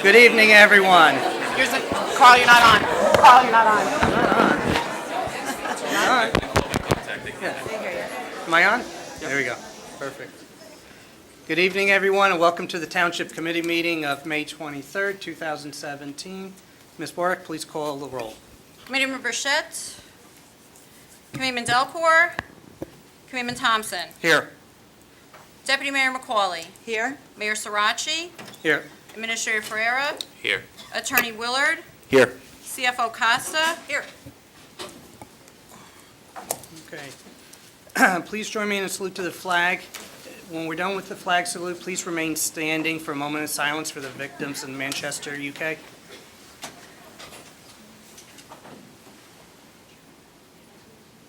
Good evening, everyone. Carl, you're not on. Carl, you're not on. Am I on? There we go. Perfect. Good evening, everyone, and welcome to the Township Committee meeting of May 23rd, 2017. Ms. Warwick, please call the roll. Committeeman Burchett. Committeeman Delcourt. Committeeman Thompson. Here. Deputy Mayor McCauley. Here. Mayor Sirachi. Here. Administrator Ferreira. Here. Attorney Willard. Here. CFO Costa. Here. Okay. Please join me in a salute to the flag. When we're done with the flag salute, please remain standing for a moment of silence for the victims in Manchester, UK.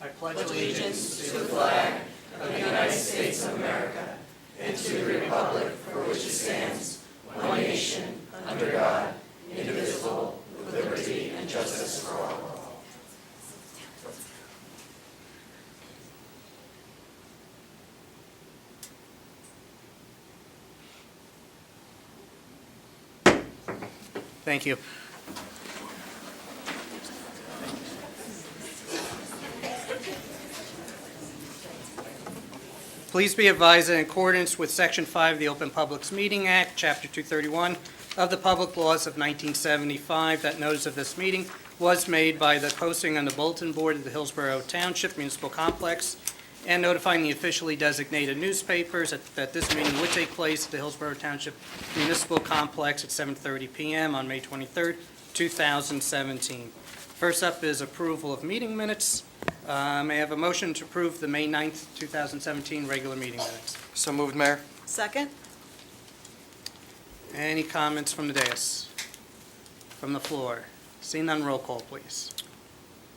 I pledge allegiance to the flag of the United States of America and to the republic for which it stands, one nation, under God, indivisible, with liberty and justice for all. Thank you. Please be advised that in accordance with Section 5 of the Open Publics Meeting Act, Chapter 231 of the Public Laws of 1975, that notice of this meeting was made by the posting on the bulletin board of the Hillsborough Township Municipal Complex and notifying the officially designated newspapers that this meeting would take place at the Hillsborough Township Municipal Complex at 7:30 p.m. on May 23rd, 2017. First up is approval of meeting minutes. May I have a motion to approve the May 9th, 2017 regular meeting minutes? So moved, Mayor. Second. Any comments from the dais? From the floor? Seeing none, roll call, please.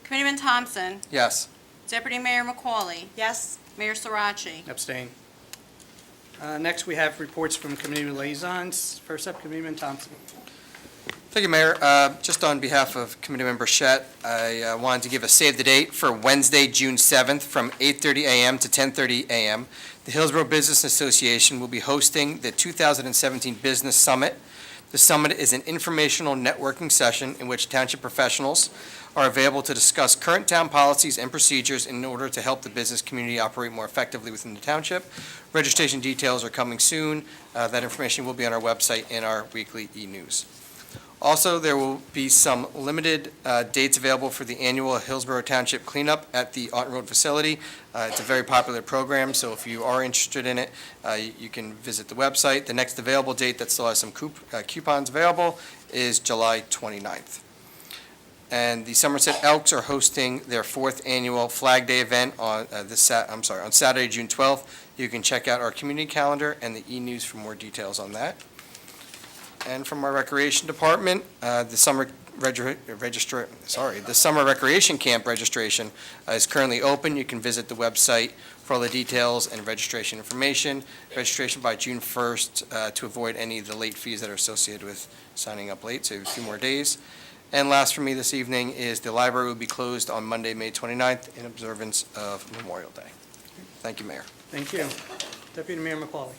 Committeeman Thompson. Yes. Deputy Mayor McCauley. Yes. Mayor Sirachi. Abstain. Next, we have reports from committee liaisons. First up, Committeeman Thompson. Thank you, Mayor. Just on behalf of Committeeman Burchett, I wanted to give a save the date for Wednesday, June 7th from 8:30 a.m. to 10:30 a.m. The Hillsborough Business Association will be hosting the 2017 Business Summit. The summit is an informational networking session in which township professionals are available to discuss current town policies and procedures in order to help the business community operate more effectively within the township. Registration details are coming soon. That information will be on our website in our weekly e-news. Also, there will be some limited dates available for the annual Hillsborough Township cleanup at the Auten Road facility. It's a very popular program, so if you are interested in it, you can visit the website. The next available date that still has some coupons available is July 29th. And the Somerset Elks are hosting their 4th annual Flag Day event on on Saturday, June 12th. You can check out our community calendar and the e-news for more details on that. And from our Recreation Department, the summer recreation camp registration is currently open. You can visit the website for all the details and registration information. Registration by June 1st to avoid any of the late fees that are associated with signing up late, so a few more days. And last for me this evening is the library will be closed on Monday, May 29th in observance of Memorial Day. Thank you, Mayor. Thank you. Deputy Mayor McCauley.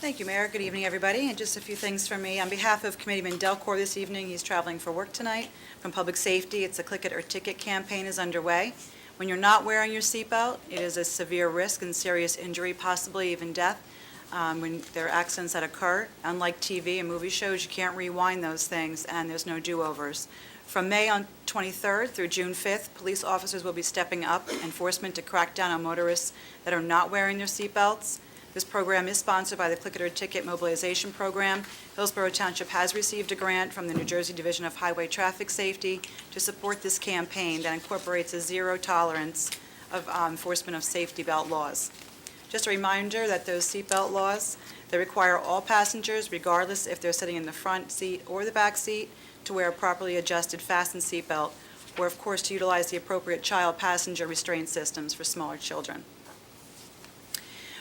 Thank you, Mayor. Good evening, everybody. And just a few things from me. On behalf of Committeeman Delcourt this evening, he's traveling for work tonight. From Public Safety, it's a Click It or Ticket campaign is underway. When you're not wearing your seatbelt, it is a severe risk and serious injury, possibly even death. When there are accidents that occur, unlike TV and movie shows, you can't rewind those things, and there's no do-overs. From May 23rd through June 5th, police officers will be stepping up enforcement to crack down on motorists that are not wearing their seatbelts. This program is sponsored by the Click It or Ticket Mobilization Program. Hillsborough Township has received a grant from the New Jersey Division of Highway Traffic Safety to support this campaign that incorporates a zero tolerance of enforcement of safety belt laws. Just a reminder that those seatbelt laws, they require all passengers, regardless if they're sitting in the front seat or the back seat, to wear a properly adjusted fastened seatbelt, or of course to utilize the appropriate child passenger restraint systems for smaller children.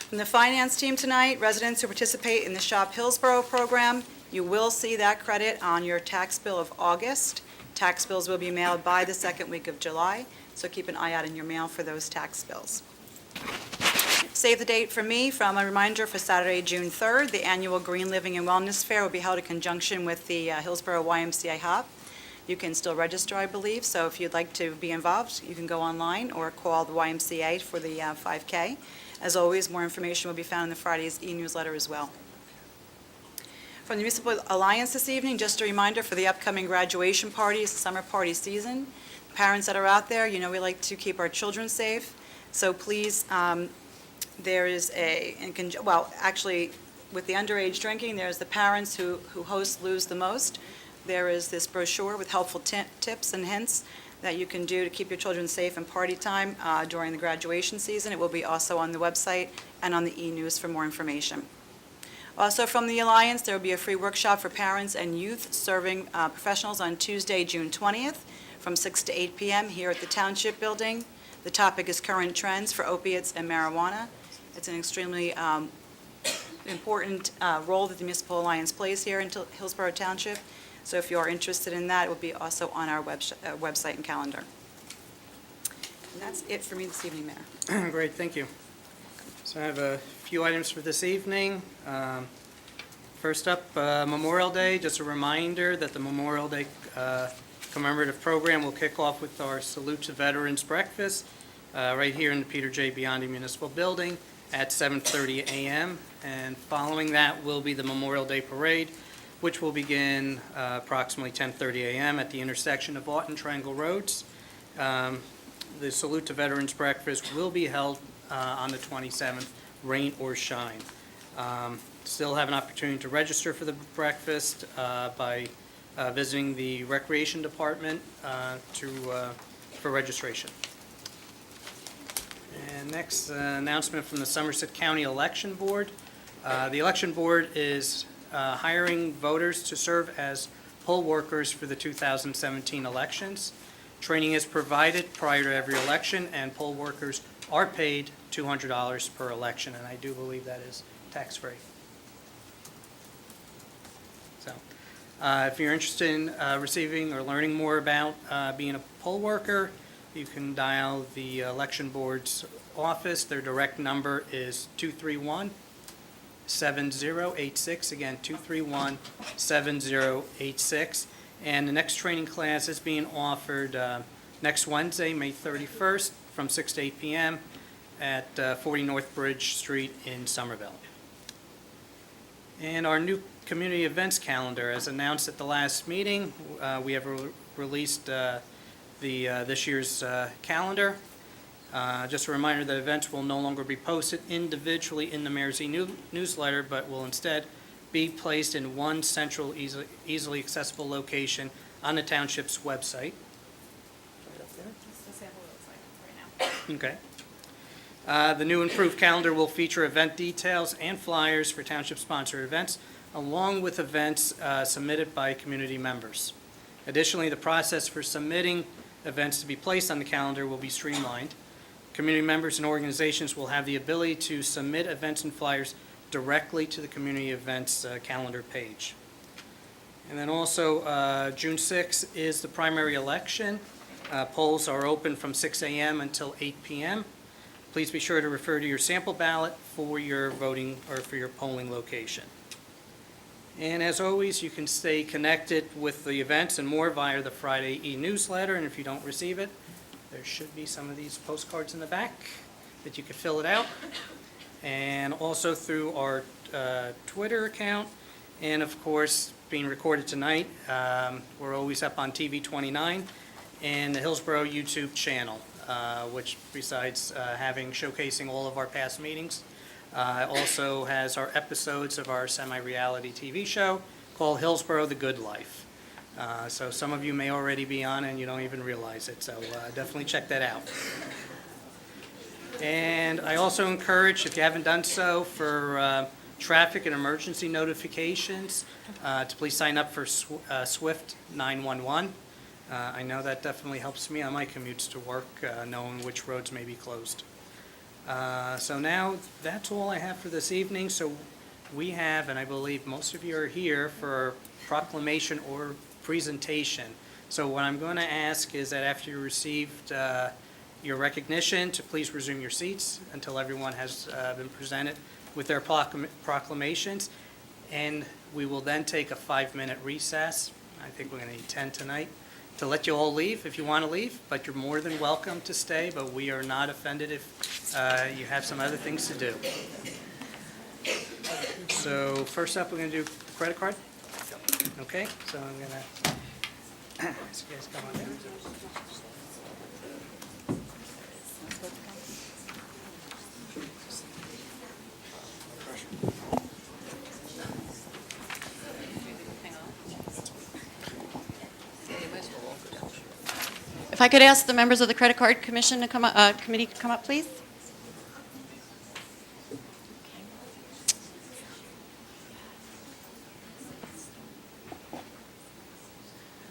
From the finance team tonight, residents who participate in the Shop Hillsborough program, you will see that credit on your tax bill of August. Tax bills will be mailed by the second week of July, so keep an eye out in your mail for those tax bills. Save the date for me from a reminder for Saturday, June 3rd. The annual Green Living and Wellness Fair will be held in conjunction with the Hillsborough YMCA Hop. You can still register, I believe, so if you'd like to be involved, you can go online or call the YMCA for the 5K. As always, more information will be found in the Friday's e-newsletter as well. From the Municipal Alliance this evening, just a reminder for the upcoming graduation parties, summer party season. Parents that are out there, you know we like to keep our children safe, so please, there is actually, with the underage drinking, there's the parents who host lose the most. There is this brochure with helpful tips and hints that you can do to keep your children safe in party time during the graduation season. It will be also on the website and on the e-news for more information. Also from the Alliance, there will be a free workshop for parents and youth serving professionals on Tuesday, June 20th from 6 to 8 p.m. here at the Township Building. The topic is current trends for opiates and marijuana. It's an extremely important role that the Municipal Alliance plays here in Hillsborough Township. So if you are interested in that, it will be also on our website and calendar. And that's it for me this evening, Mayor. Great, thank you. So I have a few items for this evening. First up, Memorial Day. Just a reminder that the Memorial Day commemorative program will kick off with our Salute to Veterans breakfast right here in the Peter J. Biondi Municipal Building at 7:30 a.m. And following that will be the Memorial Day Parade, which will begin approximately 10:30 a.m. at the intersection of Vaught and Triangle Roads. The Salute to Veterans breakfast will be held on the 27th, rain or shine. Still have an opportunity to register for the breakfast by visiting the Recreation Department for registration. And next, announcement from the Somerset County Election Board. The Election Board is hiring voters to serve as poll workers for the 2017 elections. Training is provided prior to every election, and poll workers are paid $200 per election, and I do believe that is tax-free. So, if you're interested in receiving or learning more about being a poll worker, you can dial the Election Board's office. Their direct number is 231-7086. Again, 231-7086. And the next training class is being offered next Wednesday, May 31st, from 6 to 8 p.m. at 40 North Bridge Street in Somerville. And our new community events calendar, as announced at the last meeting, we have released this year's calendar. Just a reminder that events will no longer be posted individually in the Mayor's newsletter, but will instead be placed in one central, easily accessible location on the Township's website. Okay. The new improved calendar will feature event details and flyers for Township-sponsored events, along with events submitted by community members. Additionally, the process for submitting events to be placed on the calendar will be streamlined. Community members and organizations will have the ability to submit events and flyers directly to the community events calendar page. And then also, June 6th is the primary election. Polls are open from 6 a.m. until 8 p.m. Please be sure to refer to your sample ballot for your voting or for your polling location. And as always, you can stay connected with the events and more via the Friday e-newsletter. And if you don't receive it, there should be some of these postcards in the back that you could fill it out. And also through our Twitter account. And of course, being recorded tonight, we're always up on TV 29 and the Hillsborough YouTube channel, which besides showcasing all of our past meetings, also has our episodes of our semi-reality TV show called Hillsborough: The Good Life. So some of you may already be on and you don't even realize it, so definitely check that out. And I also encourage, if you haven't done so, for traffic and emergency notifications, to please sign up for SWIFT 911. I know that definitely helps me on my commutes to work, knowing which roads may be closed. So now, that's all I have for this evening. So we have, and I believe most of you are here for proclamation or presentation. So what I'm going to ask is that after you received your recognition to please resume your seats until everyone has been presented with their proclamations. And we will then take a 5-minute recess. I think we're going to need 10 tonight to let you all leave if you want to leave, but you're more than welcome to stay, but we are not offended if you have some other things to do. So first up, we're going to do the credit card. Okay, so I'm going to, so you guys come on down. If I could ask the members of the Credit Card Commission to come up, committee to come up, please.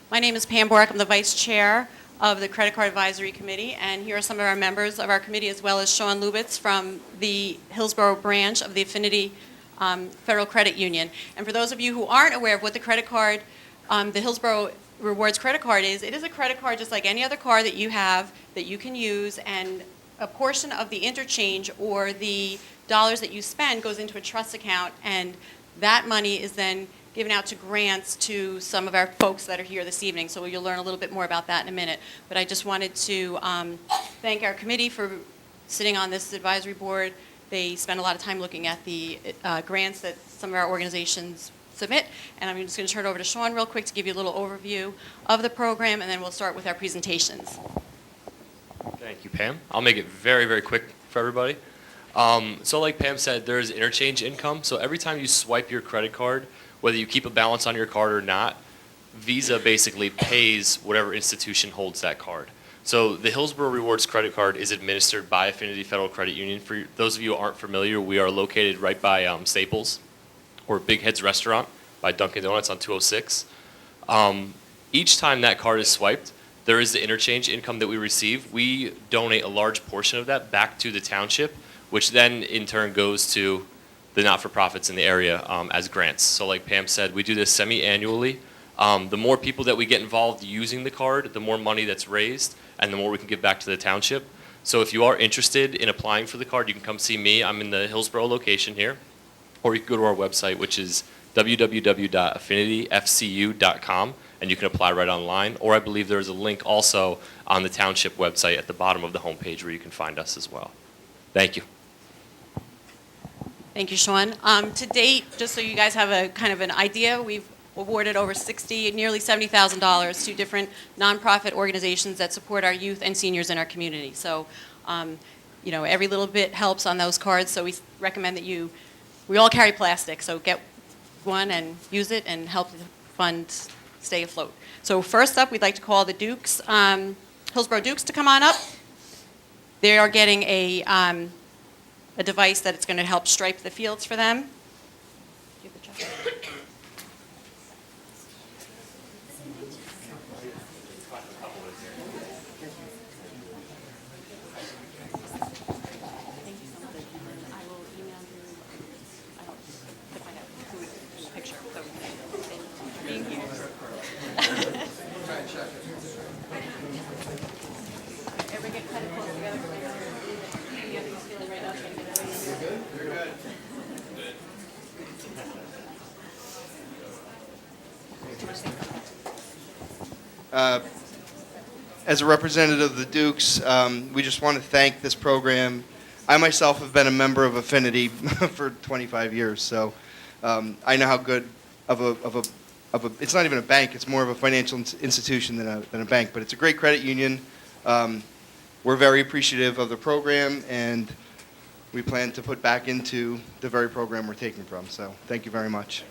My name is Pam Borek. I'm the Vice Chair of the Credit Card Advisory Committee, and here are some of our members of our committee, as well as Sean Lubitz from the Hillsborough branch of the Affinity Federal Credit Union. And for those of you who aren't aware of what the credit card, the Hillsborough Rewards credit card is, it is a credit card just like any other card that you have that you can use, and a portion of the interchange or the dollars that you spend goes into a trust account, and that money is then given out to grants to some of our folks that are here this evening. So you'll learn a little bit more about that in a minute. But I just wanted to thank our committee for sitting on this advisory board. They spend a lot of time looking at the grants that some of our organizations submit. And I'm just going to turn it over to Sean real quick to give you a little overview of the program, and then we'll start with our presentations. Thank you, Pam. I'll make it very, very quick for everybody. So like Pam said, there's interchange income. So every time you swipe your credit card, whether you keep a balance on your card or not, Visa basically pays whatever institution holds that card. So the Hillsborough Rewards credit card is administered by Affinity Federal Credit Union. For those of you who aren't familiar, we are located right by Staples, or Big Head's Restaurant by Dunkin' Donuts on 206. Each time that card is swiped, there is the interchange income that we receive. We donate a large portion of that back to the township, which then in turn goes to the not-for-profits in the area as grants. So like Pam said, we do this semi-annually. The more people that we get involved using the card, the more money that's raised, and the more we can give back to the township. So if you are interested in applying for the card, you can come see me. I'm in the Hillsborough location here. Or you can go to our website, which is www.affinityfcu.com, and you can apply right online. Or I believe there's a link also on the township website at the bottom of the homepage where you can find us as well. Thank you. Thank you, Sean. To date, just so you guys have a kind of an idea, we've awarded over nearly $70,000 to different nonprofit organizations that support our youth and seniors in our community. So, you know, every little bit helps on those cards. So we recommend that we all carry plastic, so get one and use it and help the fund stay afloat. So first up, we'd like to call the Dukes, Hillsborough Dukes, to come on up. They are getting a device that it's going to help stripe the fields for them. As a representative of the Dukes, we just want to thank this program. I myself have been a member of Affinity for 25 years, so I know how good of a it's not even a bank, it's more of a financial institution than a bank, but it's a great credit union. We're very appreciative of the program, and we plan to put back into the very program we're taking from, so thank you very much.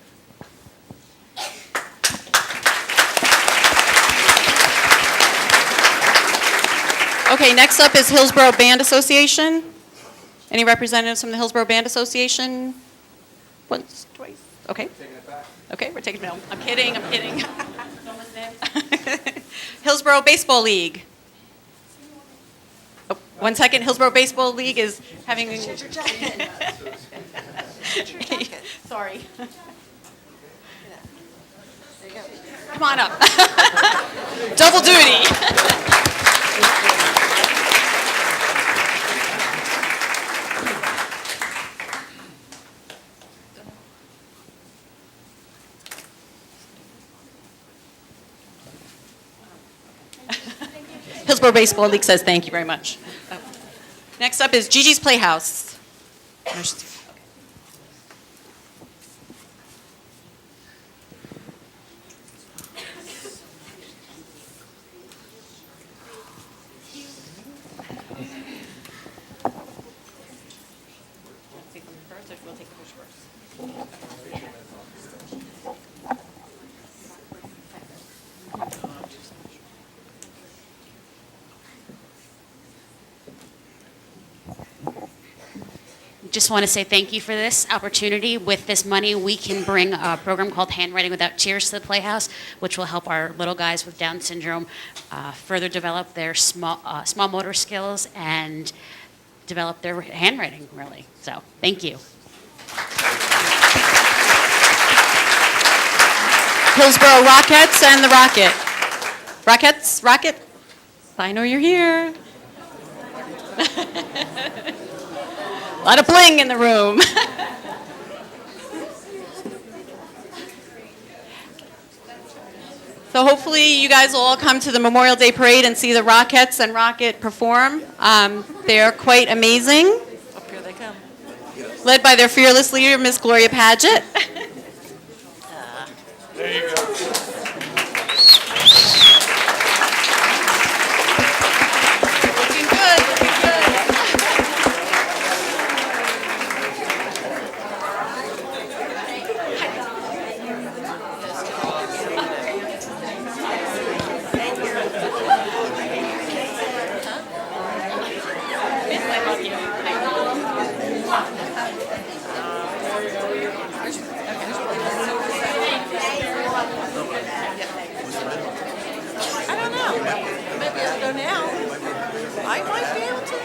Okay, next up is Hillsborough Band Association. Any representatives from the Hillsborough Band Association? Once, twice, okay. Okay, we're taking it. I'm kidding. Don't listen in. Hillsborough Baseball League. Oh, 1 second, Hillsborough Baseball League is having... Sorry. Come on up. Double duty. Hillsborough Baseball League says thank you very much. Next up is Gigi's Playhouse. Just want to say thank you for this opportunity. With this money, we can bring a program called Handwriting Without Tears to the Playhouse, which will help our little guys with Down syndrome further develop their small motor skills and develop their handwriting, really. So, thank you. Hillsborough Rockettes and the Rocket. Rockettes, Rocket, I know you're here. A lot of bling in the room. So hopefully you guys will all come to the Memorial Day Parade and see the Rockettes and Rocket perform. They're quite amazing. Up here they come. Led by their fearless leader, Miss Gloria Paget. There you go. Looking good, looking good. I don't know. Maybe I'll go now. I might be able to.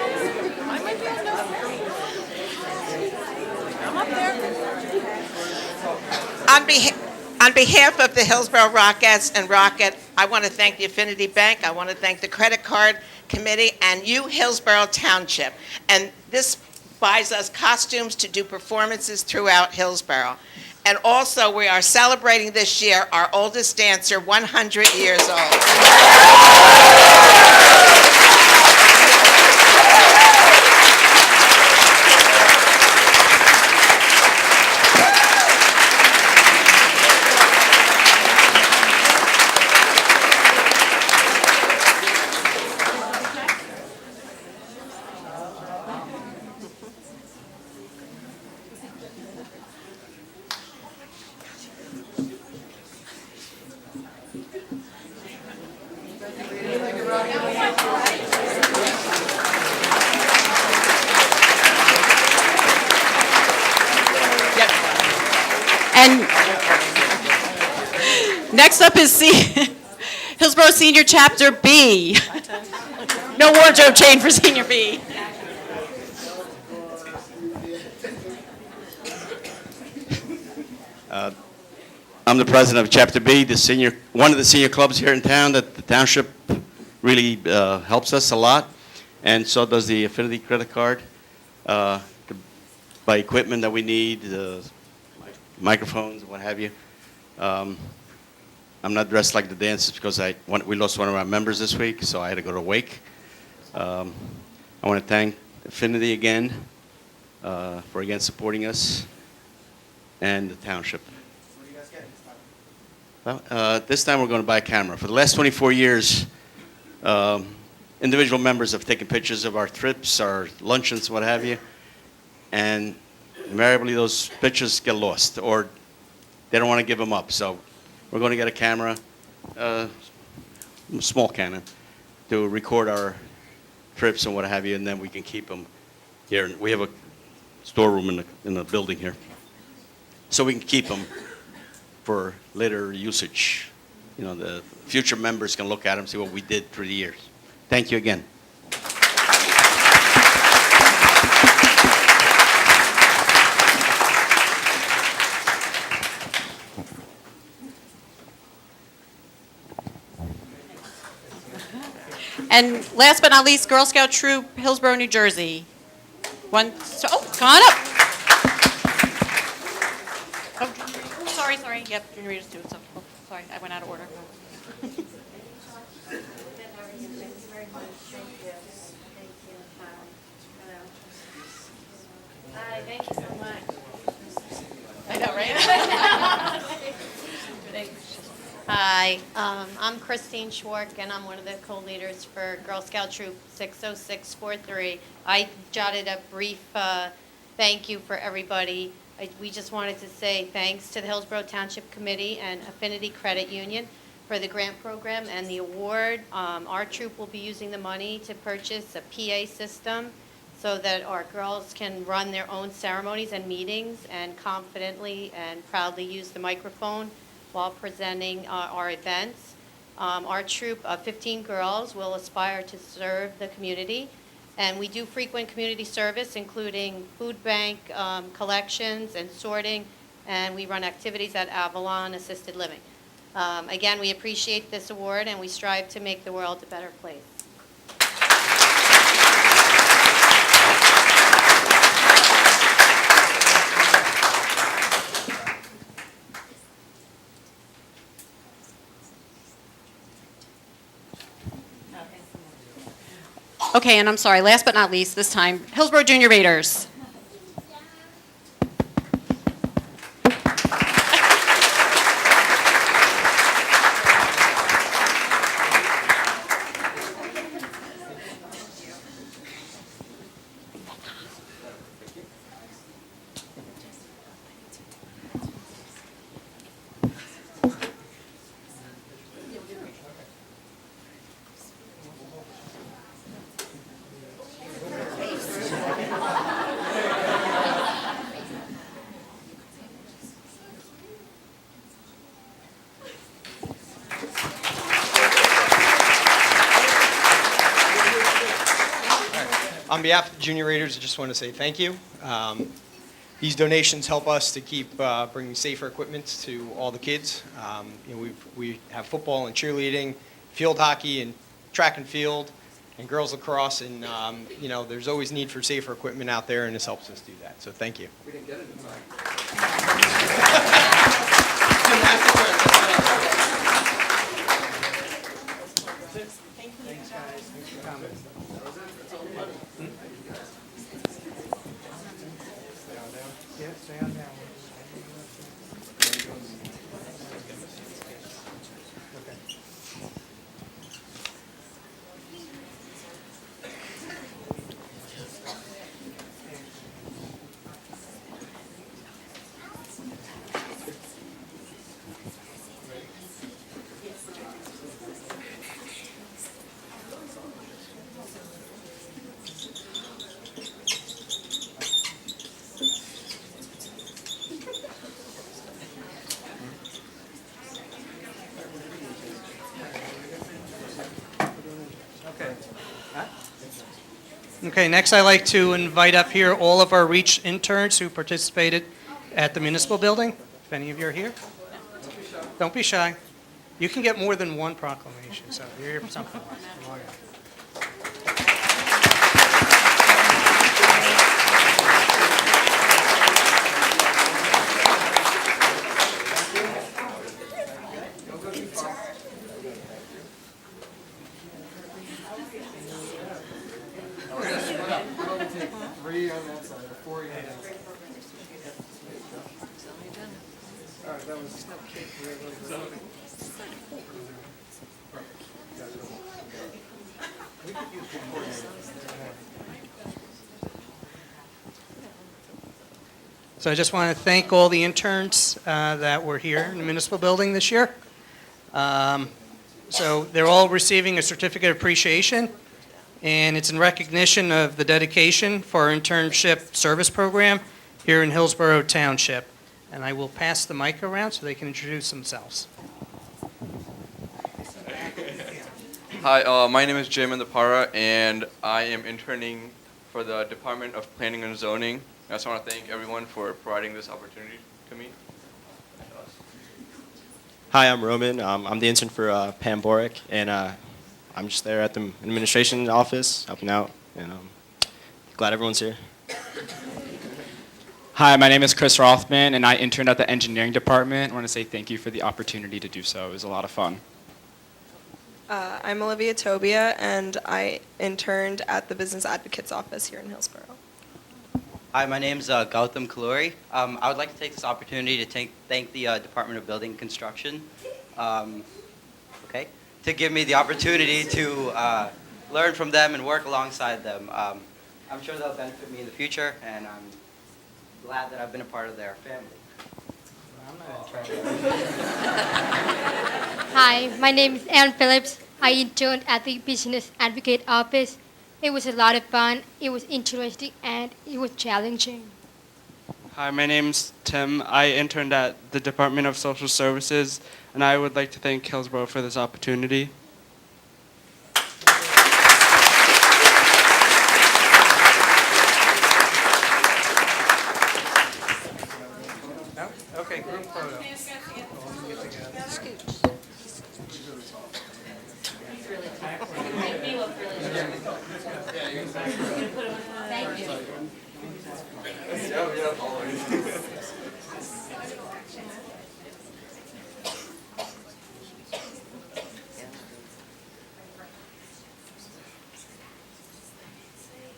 I might be able to. I'm up there. On behalf of the Hillsborough Rockettes and Rocket, I want to thank the Affinity Bank, I want to thank the Credit Card Committee, and you, Hillsborough Township. And this buys us costumes to do performances throughout Hillsborough. And also, we are celebrating this year our oldest dancer, 100 years old. And next up is Hillsborough Senior Chapter B. No wardrobe chain for Senior B. I'm the president of Chapter B, one of the senior clubs here in town that the township really helps us a lot, and so does the Affinity credit card to buy equipment that we need, microphones, what have you. I'm not dressed like the dancers because we lost one of our members this week, so I had to go to wake. I want to thank Affinity again for again supporting us and the township. Well, this time we're going to buy a camera. For the last 24 years, individual members have taken pictures of our trips, our luncheons, what have you, and invariably those pictures get lost or they don't want to give them up. So we're going to get a camera, a small Canon, to record our trips and what have you, and then we can keep them here. We have a storeroom in the building here, so we can keep them for later usage. You know, the future members can look at them, see what we did through the years. Thank you again. And last but not least, Girl Scout Troop, Hillsborough, New Jersey. Come on up. Oh, sorry. Yep, you read us too. So, sorry, I went out of order. Hi, thank you so much. I know, right? Hi, I'm Christine Schwark, and I'm one of the co-leaders for Girl Scout Troop 60643. I jotted a brief thank you for everybody. We just wanted to say thanks to the Hillsborough Township Committee and Affinity Credit Union for the grant program and the award. Our troop will be using the money to purchase a PA system so that our girls can run their own ceremonies and meetings and confidently and proudly use the microphone while presenting our events. Our troop of 15 girls will aspire to serve the community, and we do frequent community service, including food bank collections and sorting, and we run activities at Avalon Assisted Living. Again, we appreciate this award, and we strive to make the world a better place. Okay, and I'm sorry, last but not least, this time, Hillsborough Junior Raiders. On behalf of the Junior Raiders, I just want to say thank you. These donations help us to keep bringing safer equipment to all the kids. We have football and cheerleading, field hockey and track and field, and girls lacrosse, and there's always need for safer equipment out there, and this helps us do that. So thank you. We didn't get it in time. Thanks, guys. Thanks for coming. Yeah, stay on down. Okay, next I'd like to invite up here all of our REACH interns who participated at the municipal building. If any of you are here. Don't be shy. You can get more than one proclamation, so you're here for something. Come on in. Three on that side, or four on that side. All right, that was. So I just want to thank all the interns that were here in the municipal building this year. So they're all receiving a certificate of appreciation, and it's in recognition of the dedication for our internship service program here in Hillsborough Township. And I will pass the mic around so they can introduce themselves. Hi, my name is Jim Indapara, and I am interning for the Department of Planning and Zoning. I just want to thank everyone for providing this opportunity to me. Hi, I'm Roman. I'm the intern for Pam Boric, and I'm just there at the administration office helping out, and glad everyone's here. Hi, my name is Chris Rothman, and I interned at the engineering department. I want to say thank you for the opportunity to do so. It was a lot of fun. I'm Olivia Tobia, and I interned at the Business Advocates Office here in Hillsborough. Hi, my name's Gautam Kaluri. I would like to take this opportunity to thank the Department of Building and Construction to give me the opportunity to learn from them and work alongside them. I'm sure they'll benefit me in the future, and I'm glad that I've been a part of their family. Hi, my name is Ann Phillips. I interned at the Business Advocate Office. It was a lot of fun, it was interesting, and it was challenging. Hi, my name's Tim. I interned at the Department of Social Services, and I would like to thank Hillsborough for this opportunity. Okay, group photo. Thank you.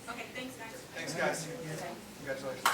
Okay, thanks guys. Thanks guys. Congratulations.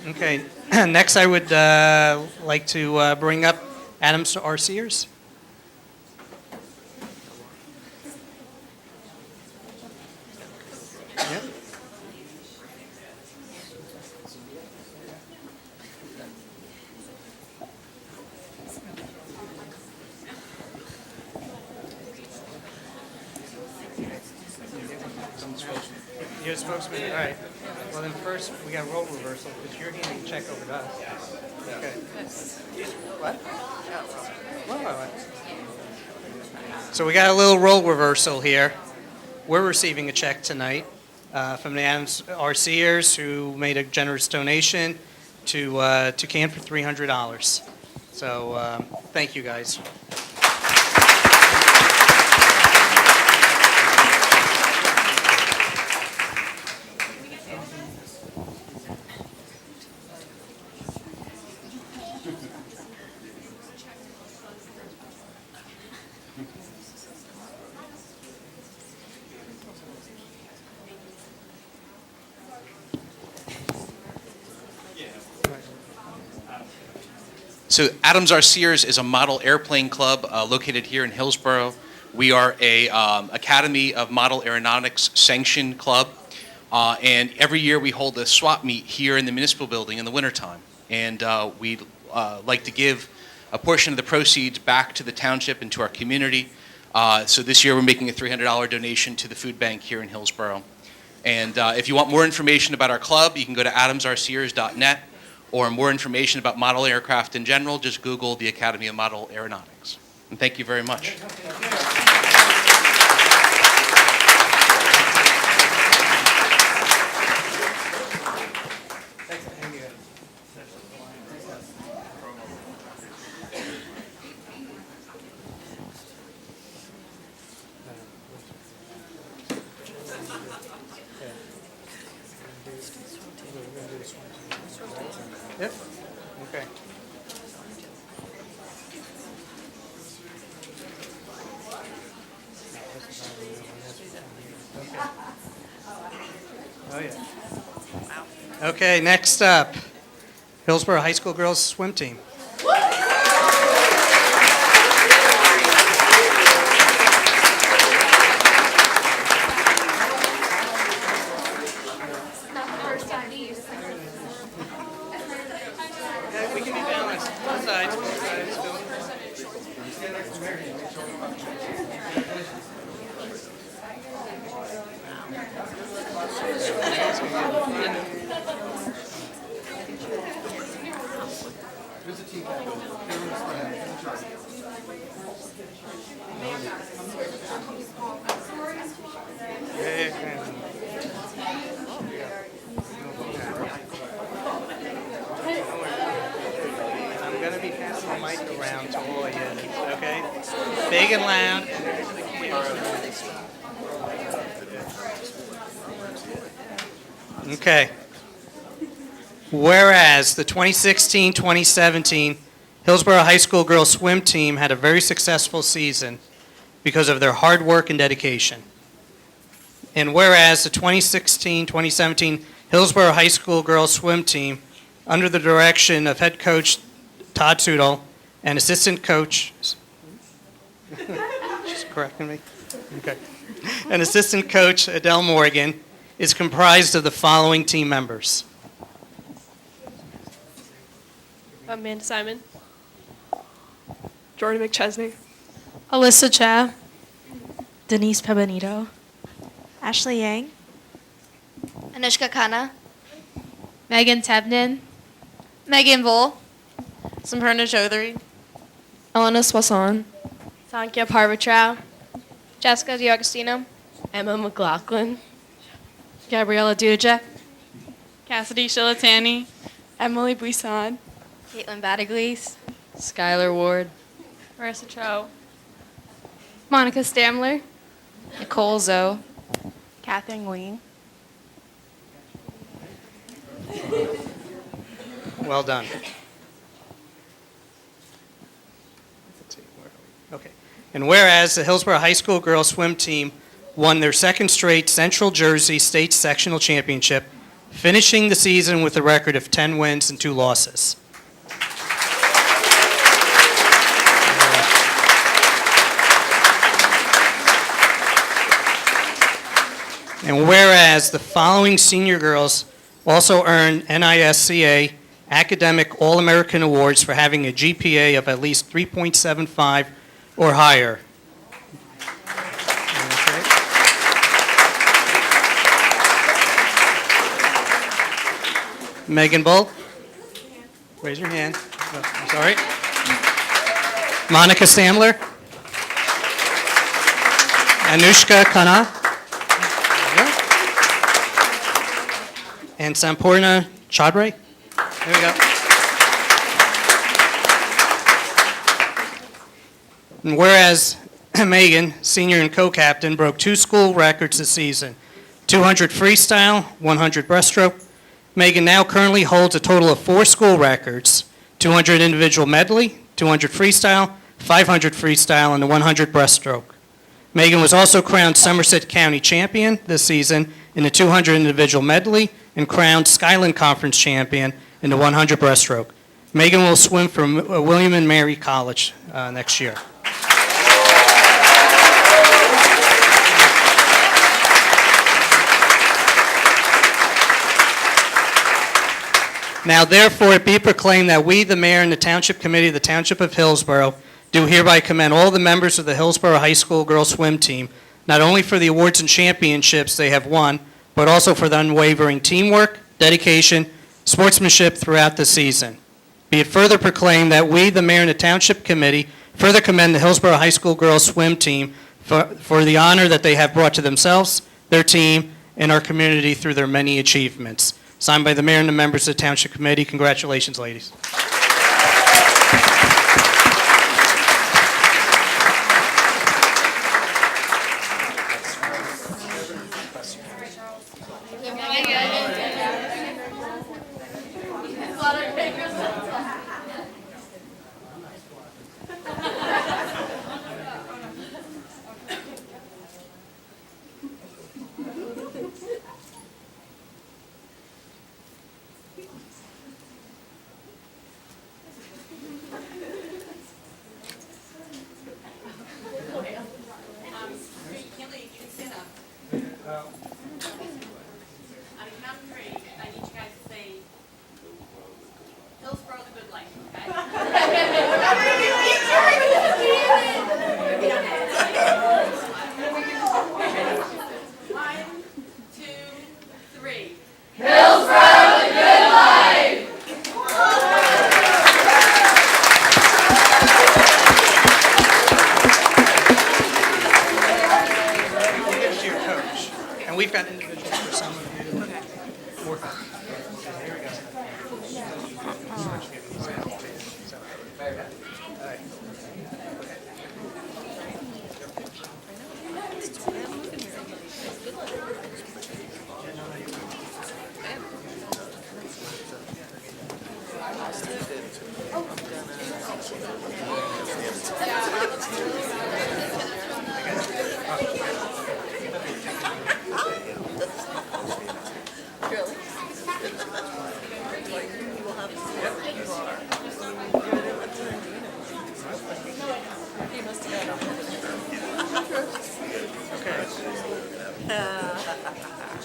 Okay, next I would like to bring up Adam R. Sears. Yep. You're supposed to be, all right. Well, then first, we got role reversal, because you're handing the check over to us. Okay. What? Whoa. So we got a little role reversal here. We're receiving a check tonight from the Adams R. Sears, who made a generous donation to CAN for $300. So thank you, guys. So Adams R. Sears is a model airplane club located here in Hillsborough. We are a Academy of Model Aeronautics sanctioned club, and every year we hold a swap meet here in the municipal building in the wintertime. And we'd like to give a portion of the proceeds back to the township and to our community. So this year we're making a $300 donation to the food bank here in Hillsborough. And if you want more information about our club, you can go to adamsrsears.net. Or more information about model aircraft in general, just Google the Academy of Model Aeronautics. And thank you very much. Yep. Okay. Oh, yeah. Okay, next up, Hillsborough High School girls swim team. We can be balanced. Both sides, both sides. Where's the team captain? I'm going to be passing the mic around to all of you, okay? Big and loud. Okay. Whereas the 2016-2017 Hillsborough High School girls swim team had a very successful season because of their hard work and dedication. And whereas the 2016-2017 Hillsborough High School girls swim team, under the direction of head coach Todd Sudol and assistant coach, she's correcting me, okay, and assistant coach Adele Morgan, is comprised of the following team members. Amanda Simon. Jordan McChesney. Alyssa Cha. Denise Pebenito. Ashley Yang. Anushka Khanna. Megan Tebnin. Megan Bull. Samparna Chaudhary. Elena Swasan. Sankhya Parvatra. Jessica DiAugustino. Emma McLaughlin. Gabriella Dujek. Cassidy Shilatani. Emily Buisson. Caitlin Battaglis. Skylar Ward. Marissa Cho. Monica Stamler. Nicole Zoe. Catherine Ween. Well done. Okay. And whereas the Hillsborough High School girls swim team won their second straight Central Jersey State Sectional Championship, finishing the season with a record of 10 wins and 2 losses. And whereas the following senior girls also earned NISCA Academic All-American Awards for having a GPA of at least 3.75 or higher. Megan Bull. Raise your hand. Oh, I'm sorry. Monica Stamler. Anushka Khanna. And Samparna Chaudhary. There we go. And whereas Megan, senior and co-captain, broke 2 school records this season, 200 freestyle, 100 breaststroke. Megan now currently holds a total of 4 school records, 200 individual medley, 200 freestyle, 500 freestyle, and the 100 breaststroke. Megan was also crowned Somerset County champion this season in the 200 individual medley and crowned Skyland Conference champion in the 100 breaststroke. Megan will swim for William and Mary College next year. Now therefore it be proclaimed that we, the mayor and the township committee of the Township of Hillsborough, do hereby commend all the members of the Hillsborough High School girls swim team, not only for the awards and championships they have won, but also for the unwavering teamwork, dedication, sportsmanship throughout the season. Be it further proclaimed that we, the mayor and the township committee, further commend the Hillsborough High School girls swim team for the honor that they have brought to themselves, their team, and our community through their many achievements. Signed by the mayor and the members of the township committee. Congratulations, ladies. Hillsborough, the good life!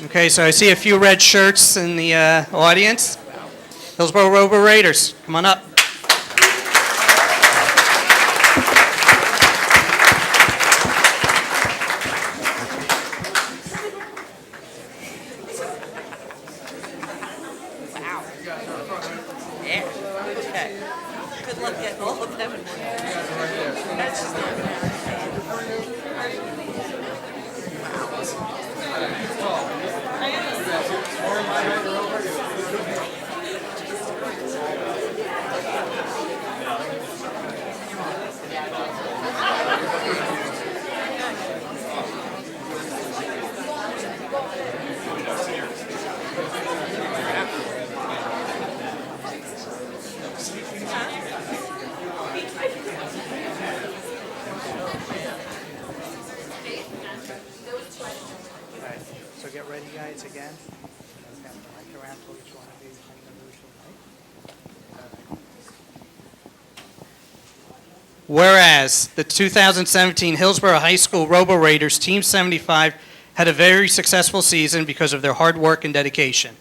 Okay, so I see a few red shirts in the audience. Hillsborough Rover Raiders, come on up. Wow. Yeah. Okay. Good luck getting all of them. So get ready, guys, again. Okay, mic around to each one of you. Whereas the 2017 Hillsborough High School Robo Raiders Team 75 had a very successful season because of their hard work and dedication.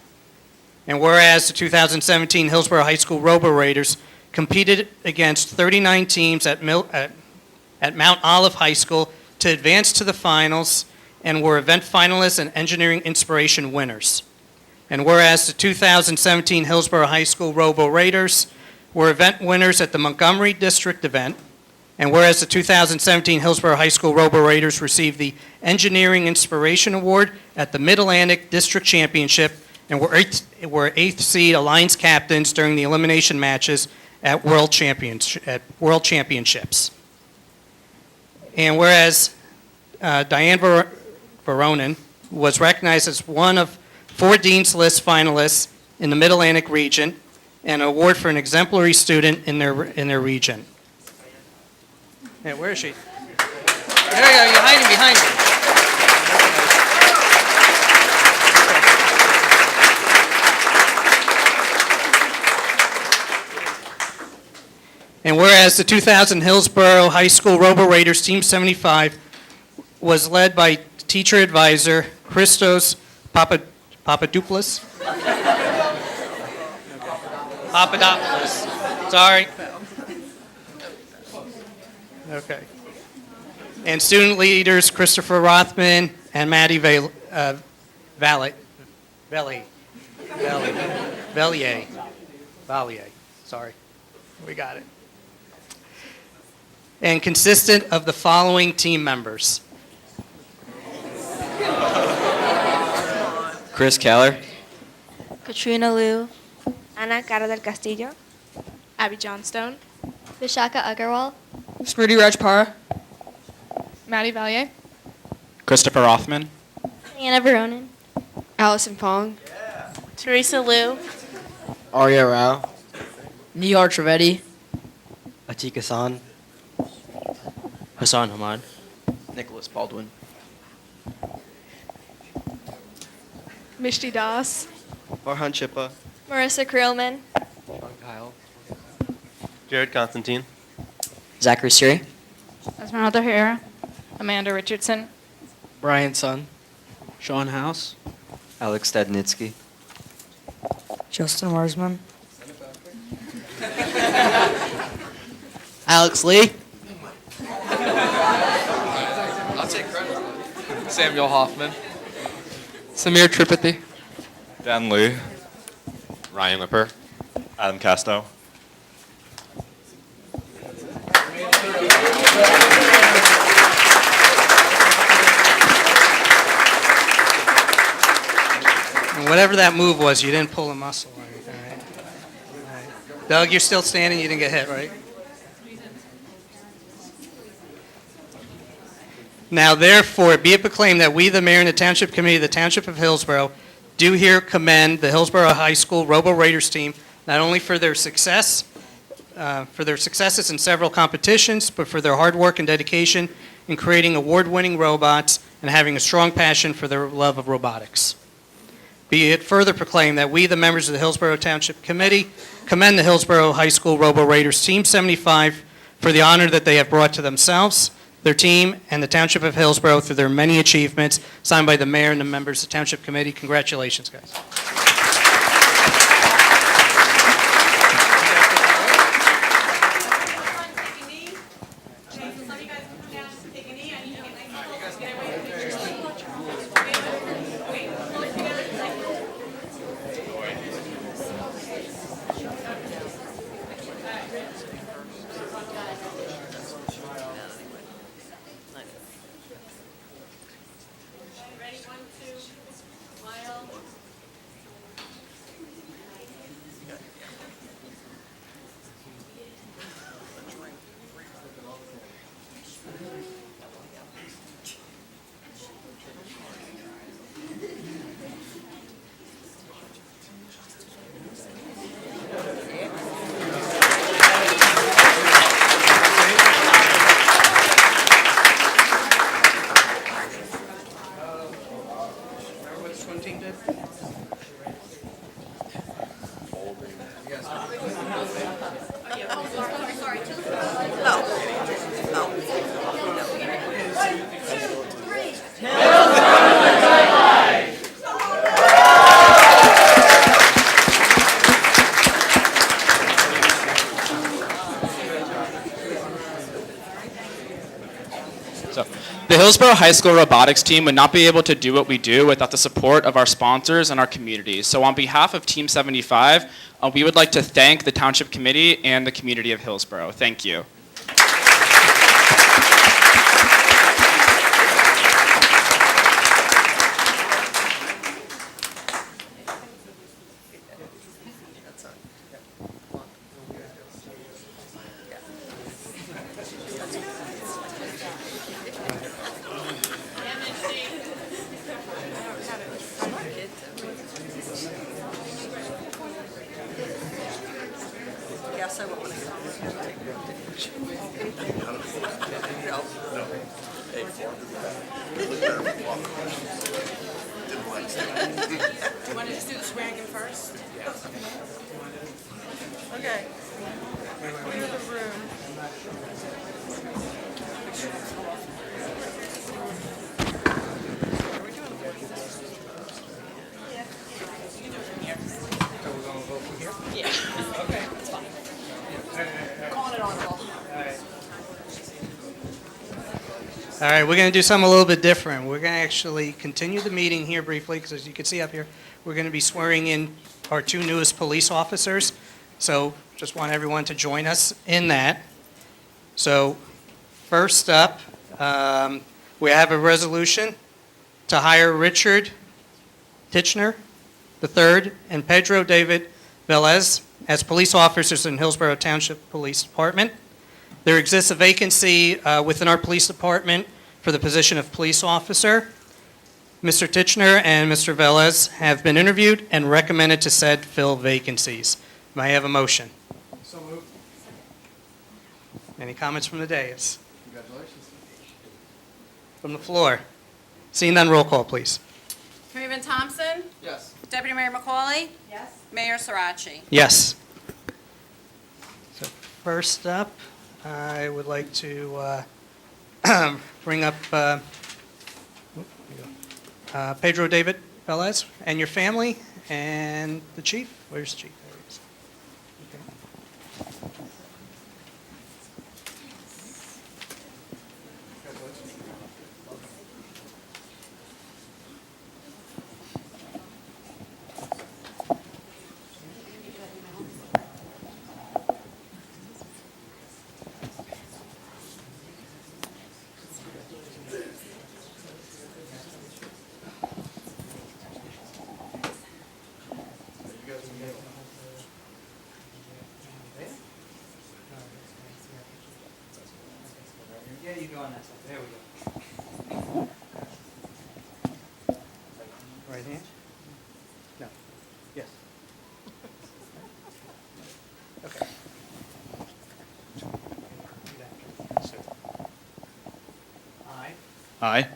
And whereas the 2017 Hillsborough High School Robo Raiders competed against 39 teams at Mount Olive High School to advance to the finals and were event finalists and engineering inspiration winners. And whereas the 2017 Hillsborough High School Robo Raiders were event winners at the Montgomery District event, and whereas the 2017 Hillsborough High School Robo Raiders received the Engineering Inspiration Award at the Mid-Atlantic District Championship and were eighth seed Alliance captains during the elimination matches at World Championships. And whereas Diane Veronin was recognized as one of 4 Dean's List finalists in the Mid-Atlantic region and an award for an exemplary student in their region. Hey, where is she? There you go, you're hiding behind me. And whereas the 2000 Hillsborough High School Robo Raiders Team 75 was led by teacher advisor Christos Papadopoulos. Papadopoulos. Sorry. Okay. And student leaders Christopher Rothman and Maddie Valier. Sorry. We got it. And consistent of the following team members. Chris Keller. Katrina Liu. Ana Cara del Castillo. Abby Johnstone. Vishaka Agarwal. Smriti Rajpara. Maddie Valier. Christopher Rothman. Anna Veronin. Allison Fong. Teresa Liu. Arya Rao. Nihar Trivedi. Atika San. Hassan Hamad. Nicholas Baldwin. Mishti Das. Farhan Chippa. Marissa Creelman. Kyle. Jared Constantine. Zachary Siri. Esmeralda Herrera. Amanda Richardson. Brian Sun. Sean House. Alex Stadnitsky. Justin Marsman. Alex Lee. I'll take credit. Samuel Hoffman. Samir Tripathi. Dan Lee. Ryan Lipper. Adam Casto. And whatever that move was, you didn't pull a muscle, right? All right. All right. Doug, you're still standing, you didn't get hit, right? Now therefore, be it proclaimed that we, the mayor and the township committee of the Township of Hillsborough, do here commend the Hillsborough High School Robo Raiders team, not only for their successes in several competitions, but for their hard work and dedication in creating award-winning robots and having a strong passion for their love of robotics. Be it further proclaimed that we, the members of the Hillsborough Township Committee, commend the Hillsborough High School Robo Raiders Team 75 for the honor that they have brought to themselves, their team, and the Township of Hillsborough through their many achievements, signed by the mayor and the members of the Township Committee. Congratulations, guys. The Hillsborough High School robotics team would not be able to do what we do without the support of our sponsors and our community. So on behalf of Team 75, we would like to thank the Township Committee and the community of Hillsborough. Thank you. Yes, I will. You want to just do the swearing in first? Okay. Clear the room. Yeah. Okay, that's fine. Calling it audible. All right, we're going to do something a little bit different. We're going to actually continue the meeting here briefly, because as you can see up here, we're going to be swearing in our two newest police officers. So just want everyone to join us in that. So first up, we have a resolution to hire Richard Titchener III and Pedro David Velez as police officers in Hillsborough Township Police Department. There exists a vacancy within our police department for the position of police officer. Mr. Titchener and Mr. Velez have been interviewed and recommended to said fill vacancies. May I have a motion? So moved. Any comments from the dais? Congratulations. From the floor? Seeing none, roll call, please. Committeeman Thompson? Yes. Deputy Mayor McCauley? Yes. Mayor Sarachi? Yes. So first up, I would like to bring up Pedro David Velez and your family and the chief. Where's the chief? There he is. Okay. on that side. There we go. Right hand? No. Yes. Okay. I,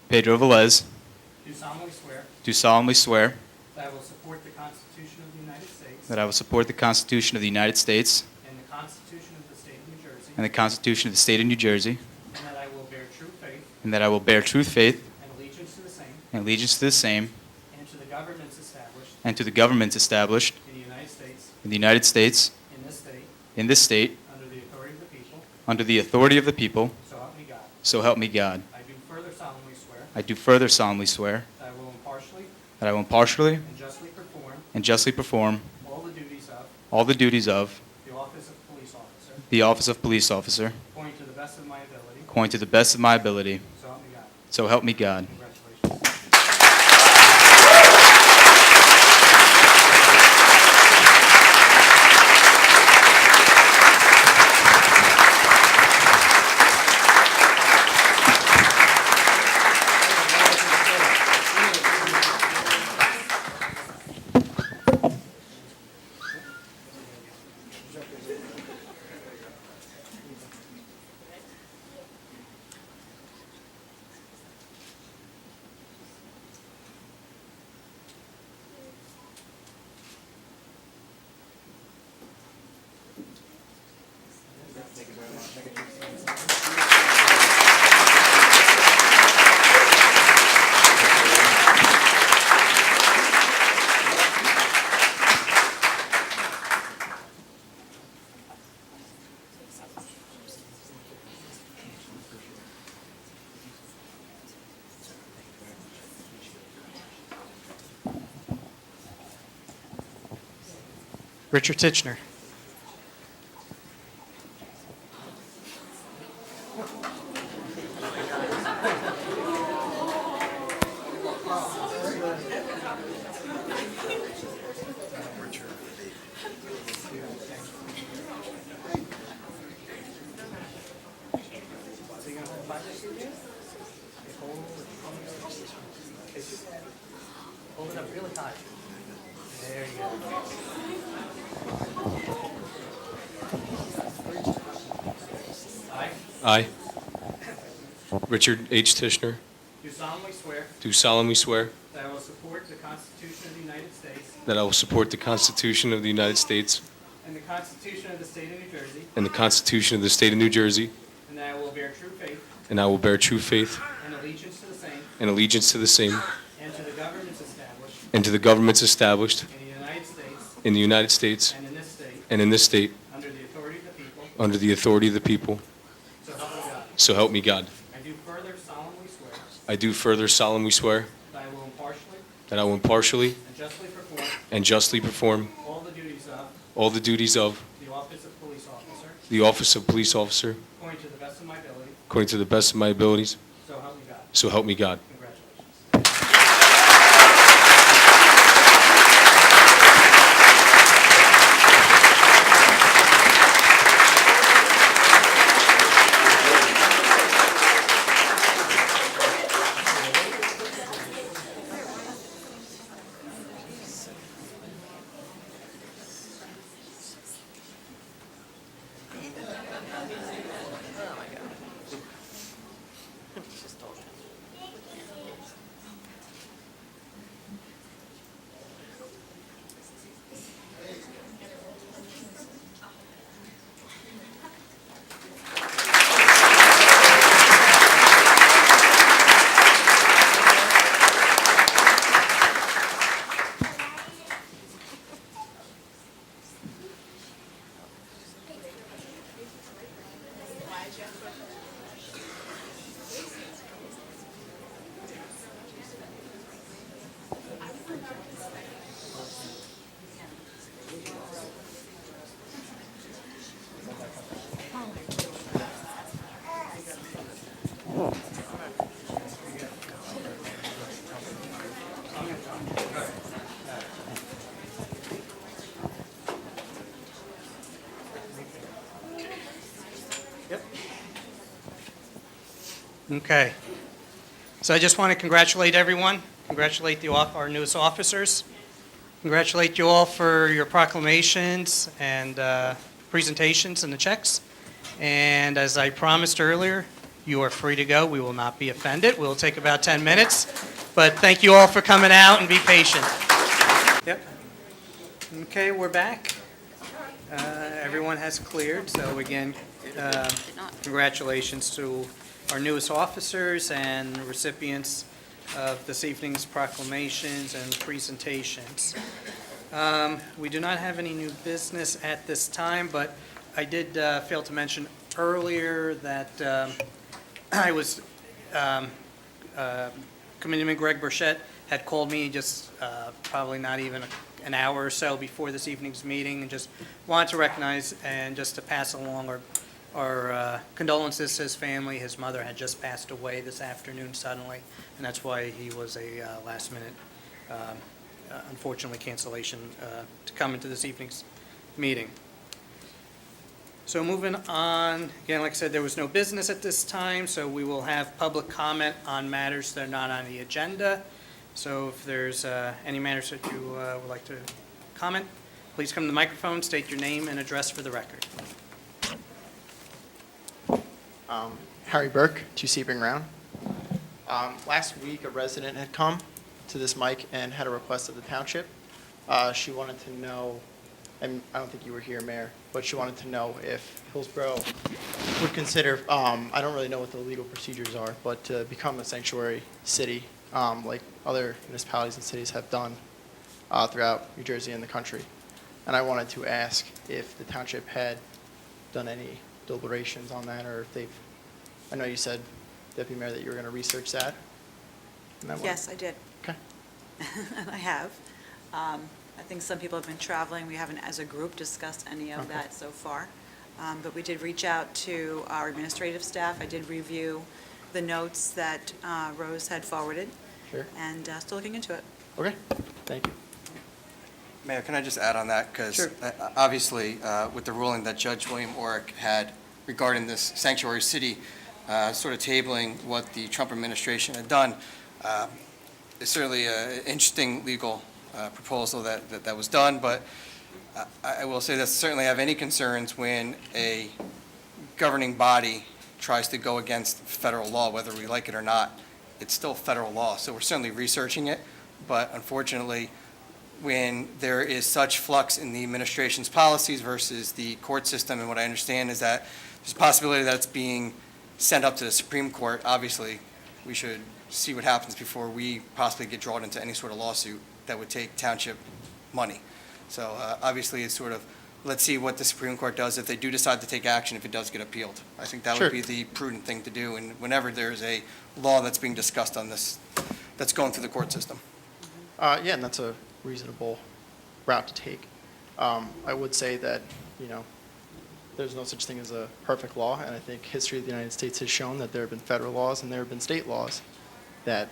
Pedro Velez, Do solemnly swear do solemnly swear that I will support the Constitution of the United States that I will support the Constitution of the United States and the Constitution of the State of New Jersey, and the Constitution of the State of New Jersey, and that I will bear true faith and that I will bear true faith and allegiance to the same and allegiance to the same and to the governments established and to the governments established in the United States, in the United States, in this state, in this state, under the authority of the people, under the authority of the people, so help me God. so help me God. I do further solemnly swear I do further solemnly swear that I will impartially that I will impartially and justly perform all the duties of the office of police officer the office of police officer according to the best of my ability, according to the best of my ability, so help me God. so help me God. Richard Titchener. Hold it up really high. There you go. I, Richard H. Tishner, Do solemnly swear do solemnly swear that I will support the Constitution of the United States that I will support the Constitution of the United States and the Constitution of the State of New Jersey, and the Constitution of the State of New Jersey, and that I will bear true faith and I will bear true faith and allegiance to the same and allegiance to the same and to the governments established and to the governments established in the United States in the United States and in this state and in this state under the authority of the people, under the authority of the people, so help me God. so help me God. I do further solemnly swear I do further solemnly swear that I will impartially that I will impartially and justly perform all the duties of the office of police officer the office of police officer according to the best of my ability, according to the best of my abilities, so help me God. so help me God. Okay. So I just want to congratulate everyone, congratulate our newest officers, congratulate you all for your proclamations and presentations and the checks. And as I promised earlier, you are free to go. We will not be offended. We'll take about 10 minutes. But thank you all for coming out and be patient. Yep. Okay, we're back. Everyone has cleared. So again, congratulations to our newest officers and recipients of this evening's proclamations and presentations. We do not have any new business at this time, but I did fail to mention earlier that Committeeman Greg Burchett had called me just probably not even an hour or so before this evening's meeting, and just wanted to recognize and just to pass along our condolences to his family. His mother had just passed away this afternoon suddenly, and that's why he was a last-minute, unfortunately, cancellation to come into this evening's meeting. So moving on, again, like I said, there was no business at this time, so we will have public comment on matters that are not on the agenda. So if there's any matters that you would like to comment, please come to the microphone, state your name and address for the record. Harry Burke, 2 Sebring Round. Last week, a resident had come to this mic and had a request of the township. She wanted to know, and I don't think you were here, Mayor, but she wanted to know if Hillsborough would consider, I don't really know what the legal procedures are, but to become a sanctuary city, like other municipalities and cities have done throughout New Jersey and the country. And I wanted to ask if the township had done any deliberations on that, or if they've, I know you said, Deputy Mayor, that you were going to research that. Yes, I did. Okay. And I have. I think some people have been traveling. We haven't, as a group, discussed any of that so far. But we did reach out to our administrative staff. I did review the notes that Rose had forwarded. Sure. And still looking into it. Okay, thank you. Mayor, can I just add on that? Because Sure. obviously, with the ruling that Judge William Orrick had regarding this sanctuary city, sort of tabling what the Trump administration had done, it's certainly an interesting legal proposal that was done, but I will say that certainly I have any concerns when a governing body tries to go against federal law, whether we like it or not. It's still federal law, so we're certainly researching it, but unfortunately, when there is such flux in the administration's policies versus the court system, and what I understand is that there's a possibility that it's being sent up to the Supreme Court. Obviously, we should see what happens before we possibly get drawn into any sort of lawsuit that would take township money. So obviously, it's sort of, let's see what the Supreme Court does if they do decide to take action, if it does get appealed. I think that Sure. would be the prudent thing to do, and whenever there's a law that's being discussed on this, that's going through the court system. Yeah, and that's a reasonable route to take. I would say that, there's no such thing as a perfect law, and I think history of the United States has shown that there have been federal laws and there have been state laws that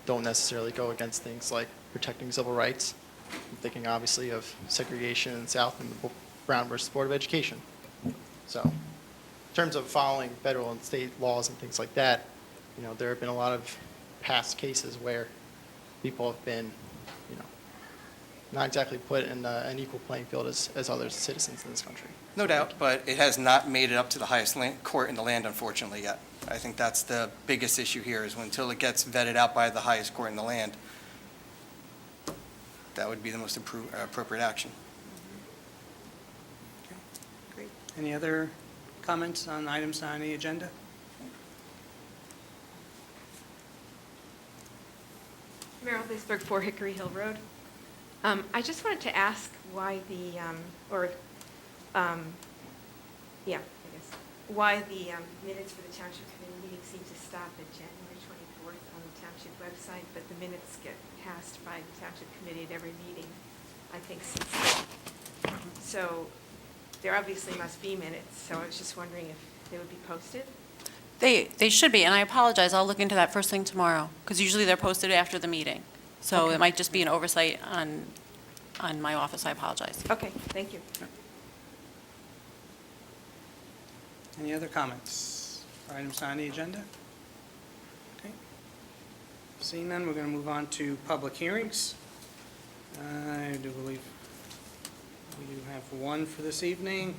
don't necessarily go against things like protecting civil rights. I'm thinking obviously of segregation in the South and the Brown versus Board of Education. So in terms of following federal and state laws and things like that, there have been a lot of past cases where people have been, not exactly put in an equal playing field as other citizens in this country. No doubt, but it has not made it up to the highest court in the land, unfortunately, yet. I think that's the biggest issue here, is until it gets vetted out by the highest court in the land, that would be the most appropriate action. Great. Any other comments on items on the agenda? Meryl Bisberg, 4 Hickory Hill Road. I just wanted to ask why why the minutes for the Township Committee meeting seem to stop at January 24th on the Township website, but the minutes get passed by the Township Committee at every meeting, I think, since then. So there obviously must be minutes, so I was just wondering if they would be posted? They should be, and I apologize, I'll look into that first thing tomorrow, because usually they're posted after the meeting. So Okay. it might just be an oversight on my office, I apologize. Okay, thank you. Any other comments? Items on the agenda? Seeing none, we're going to move on to public hearings. I do believe we do have one for this evening.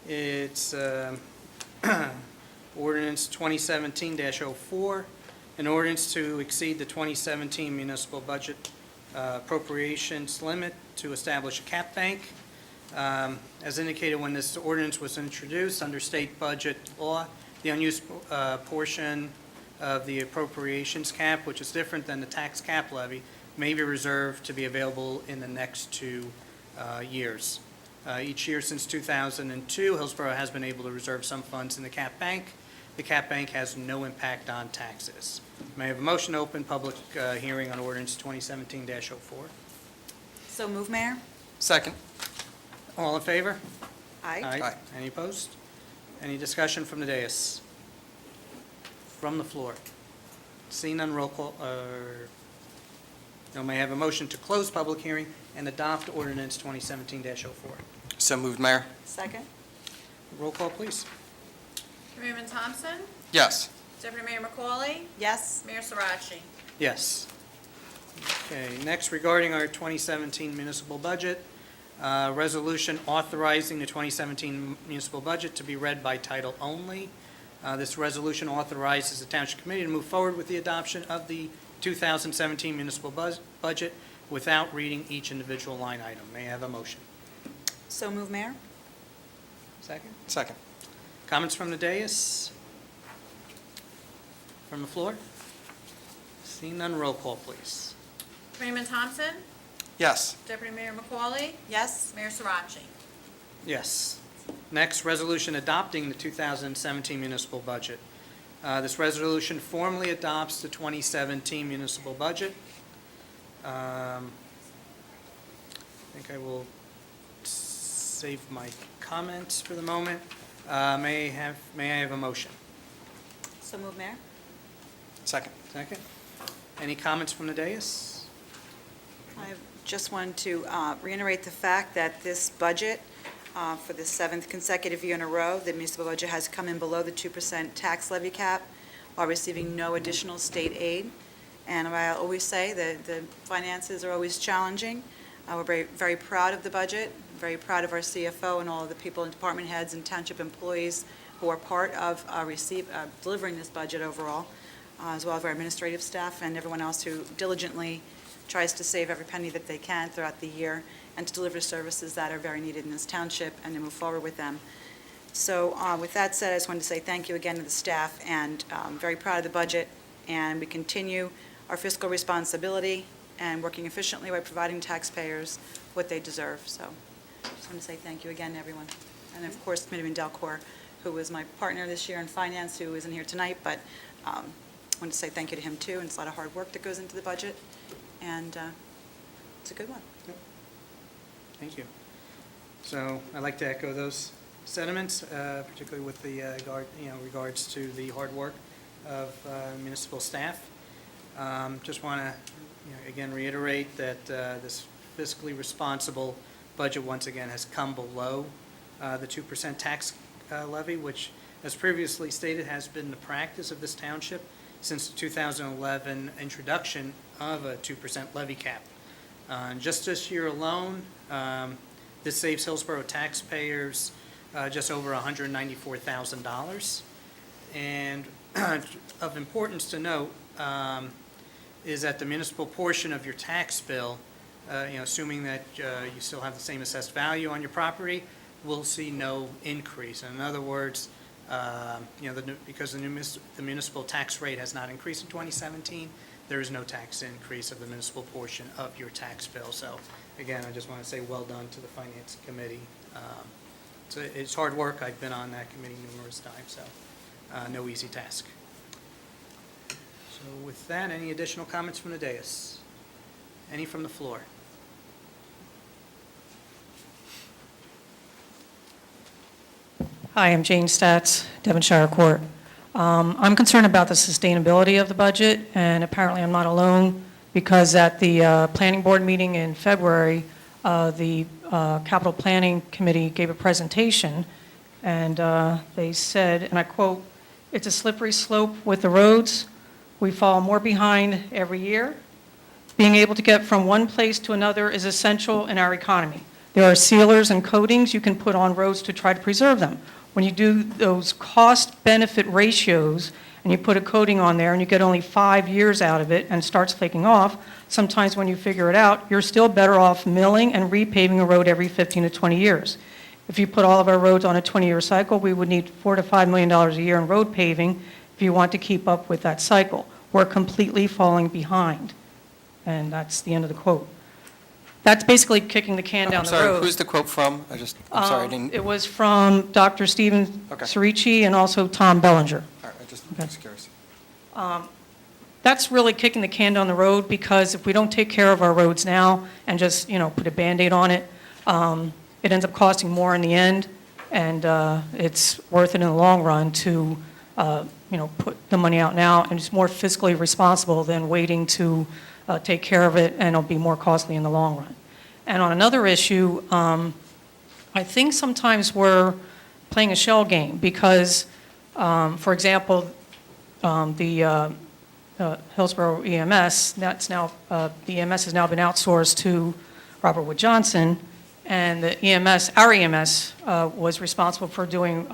It's ordinance 2017-04, an ordinance to exceed the 2017 municipal budget appropriations limit to establish a cap bank. As indicated when this ordinance was introduced under state budget law, the unused portion of the appropriations cap, which is different than the tax cap levy, may be reserved to be available in the next 2 years. Each year since 2002, Hillsborough has been able to reserve some funds in the cap bank. The cap bank has no impact on taxes. May I have a motion to open public hearing on ordinance 2017-04? So move, Mayor. Second. All in favor? Aye. Any opposed? Any discussion from the dais? From the floor? Seeing none, roll call, no, may I have a motion to close public hearing and adopt ordinance 2017-04? So moved, Mayor. Second. Roll call, please. Committeeman Thompson? Yes. Deputy Mayor McCauley? Yes. Mayor Sarachi? Yes. Okay, next, regarding our 2017 municipal budget, resolution authorizing the 2017 municipal budget to be read by title only. This resolution authorizes the Township Committee to move forward with the adoption of the 2017 municipal budget without reading each individual line item. May I have a motion? So move, Mayor. Second? Second. Comments from the dais? From the floor? Seeing none, roll call, please. Committeeman Thompson? Yes. Deputy Mayor McCauley? Yes. Mayor Sarachi? Yes. Next, resolution adopting the 2017 municipal budget. This resolution formally adopts the 2017 municipal budget. I think I will save my comments for the moment. May I have a motion? So move, Mayor. Second. Second. Any comments from the dais? I just wanted to reiterate the fact that this budget, for the 7th consecutive year in a row, the municipal budget has come in below the 2% tax levy cap while receiving no additional state aid. And I always say that the finances are always challenging. We're very, very proud of the budget, very proud of our CFO and all of the people and department heads and township employees who are part of delivering this budget overall, as well as our administrative staff and everyone else who diligently tries to save every penny that they can throughout the year and to deliver services that are very needed in this township and to move forward with them. So with that said, I just wanted to say thank you again to the staff, and I'm very proud of the budget, and we continue our fiscal responsibility and working efficiently by providing taxpayers what they deserve. So I just want to say thank you again to everyone. And of course, Committeeman Delcor, who was my partner this year in finance, who isn't here tonight, but I want to say thank you to him too, and it's a lot of hard work that goes into the budget, and it's a good one. Thank you. So I'd like to echo those sentiments, particularly with the regards to the hard work of municipal staff. Just want to again reiterate that this fiscally responsible budget once again has come below the 2% tax levy, which, as previously stated, has been the practice of this township since the 2011 introduction of a 2% levy cap. Just this year alone, this saves Hillsborough taxpayers just over $194,000. And of importance to note is that the municipal portion of your tax bill, assuming that you still have the same assessed value on your property, will see no increase. In other words, because the municipal tax rate has not increased in 2017, there is no tax increase of the municipal portion of your tax bill. So again, I just want to say well done to the Finance Committee. It's hard work. I've been on that committee numerous times, so no easy task. So with that, any additional comments from the dais? Any from the floor? Hi, I'm Jane Statz, Devonshire Court. I'm concerned about the sustainability of the budget, and apparently I'm not alone, because at the planning board meeting in February, the Capital Planning Committee gave a presentation, and they said, and I quote, "It's a slippery slope with the roads. We fall more behind every year. Being able to get from one place to another is essential in our economy. There are sealers and coatings you can put on roads to try to preserve them. When you do those cost-benefit ratios and you put a coating on there and you get only 5 years out of it and it starts flaking off, sometimes when you figure it out, you're still better off milling and repaving a road every 15 to 20 years. If you put all of our roads on a 20-year cycle, we would need $4 to $5 million a year in road paving if you want to keep up with that cycle. We're completely falling behind. And that's the end of the quote. That's basically kicking the can down the road. I'm sorry, who's the quote from? I'm sorry, I didn't. It was from Dr. Stephen Cerici and also Tom Bellinger. All right, I'm just curious. That's really kicking the can down the road, because if we don't take care of our roads now and just, put a Band-Aid on it, it ends up costing more in the end, and it's worth it in the long run to, put the money out now, and it's more fiscally responsible than waiting to take care of it, and it'll be more costly in the long run. And on another issue, I think sometimes we're playing a shell game because, for example, the Hillsborough EMS, that's now, the EMS has now been outsourced to Robert Wood Johnson, and the EMS, our EMS, was responsible for doing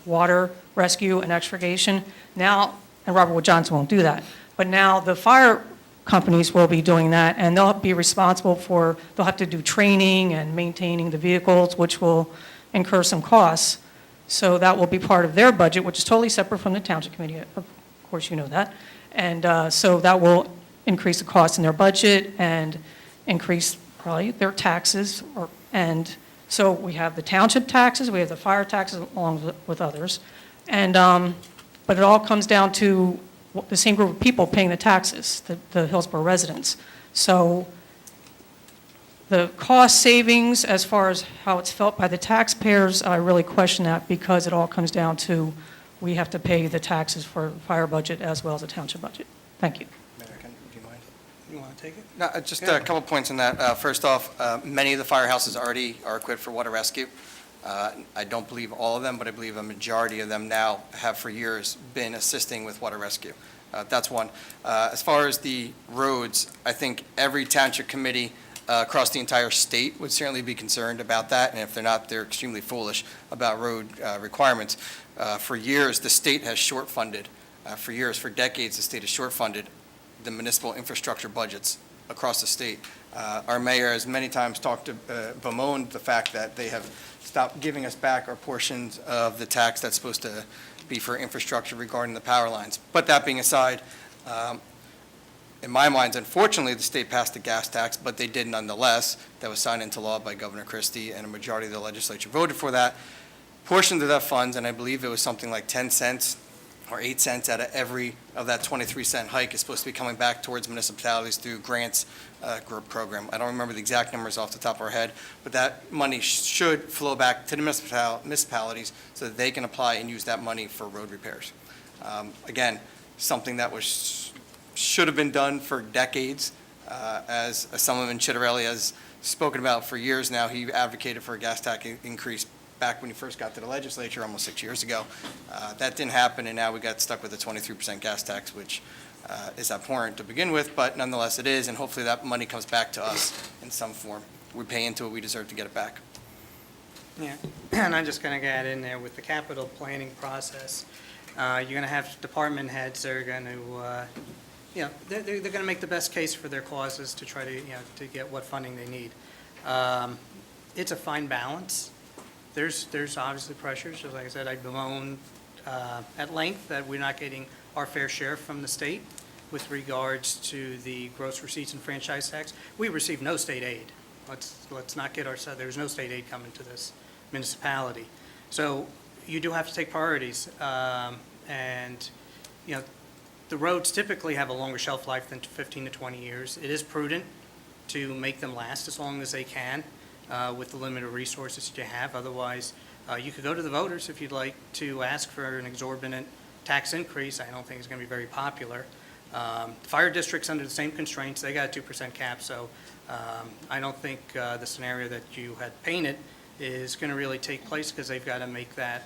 water rescue and extrication. Now, and Robert Wood Johnson won't do that, but now the fire companies will be doing that, and they'll be responsible for, they'll have to do training and maintaining the vehicles, which will incur some costs. So that will be part of their budget, which is totally separate from the Township Committee. Of course, you know that. And so that will increase the cost in their budget and increase probably their taxes. And so we have the township taxes, we have the fire taxes along with others. And, but it all comes down to the same group of people paying the taxes, the Hillsborough residents. So the cost savings, as far as how it's felt by the taxpayers, I really question that, because it all comes down to we have to pay the taxes for the fire budget as well as the township budget. Thank you. American, do you mind? You want to take it? No, just a couple points on that. First off, many of the firehouses already are equipped for water rescue. I don't believe all of them, but I believe a majority of them now have for years been assisting with water rescue. That's one. As far as the roads, I think every township committee across the entire state would certainly be concerned about that, and if they're not, they're extremely foolish about road requirements. For years, the state has short-funded. For years, for decades, the state has short-funded the municipal infrastructure budgets across the state. Our mayor has many times bemoaned the fact that they have stopped giving us back our portions of the tax that's supposed to be for infrastructure regarding the power lines. But that being aside, in my mind, unfortunately, the state passed a gas tax, but they did nonetheless. That was signed into law by Governor Christie, and a majority of the legislature voted for that. Portions of that funds, and I believe it was something like 10 cents or 8 cents out of every of that 23-cent hike, is supposed to be coming back towards municipalities through grants group program. I don't remember the exact numbers off the top of our head, but that money should flow back to the municipalities so that they can apply and use that money for road repairs. Again, something that should have been done for decades, as Assemblyman Chitterelli has spoken about for years now. He advocated for a gas tax increase back when he first got to the legislature almost 6 years ago. That didn't happen, and now we got stuck with a 23% gas tax, which is abhorrent to begin with, but nonetheless it is, and hopefully that money comes back to us in some form. We pay into it, we deserve to get it back. Yeah, and I'm just going to add in there with the capital planning process, you're going to have department heads that are going to, they're going to make the best case for their causes to try to, to get what funding they need. It's a fine balance. There's obviously pressures, just like I said, I bemoan at length that we're not getting our fair share from the state with regards to the gross receipts and franchise tax. We receive no state aid. Let's not get ourselves, there's no state aid coming to this municipality. So you do have to take priorities, and the roads typically have a longer shelf life than 15 to 20 years. It is prudent to make them last as long as they can with the limited resources that you have. Otherwise, you could go to the voters if you'd like to ask for an exorbitant tax increase. I don't think it's going to be very popular. Fire districts under the same constraints, they got a 2% cap, so I don't think the scenario that you had painted is going to really take place, because they've got to make that,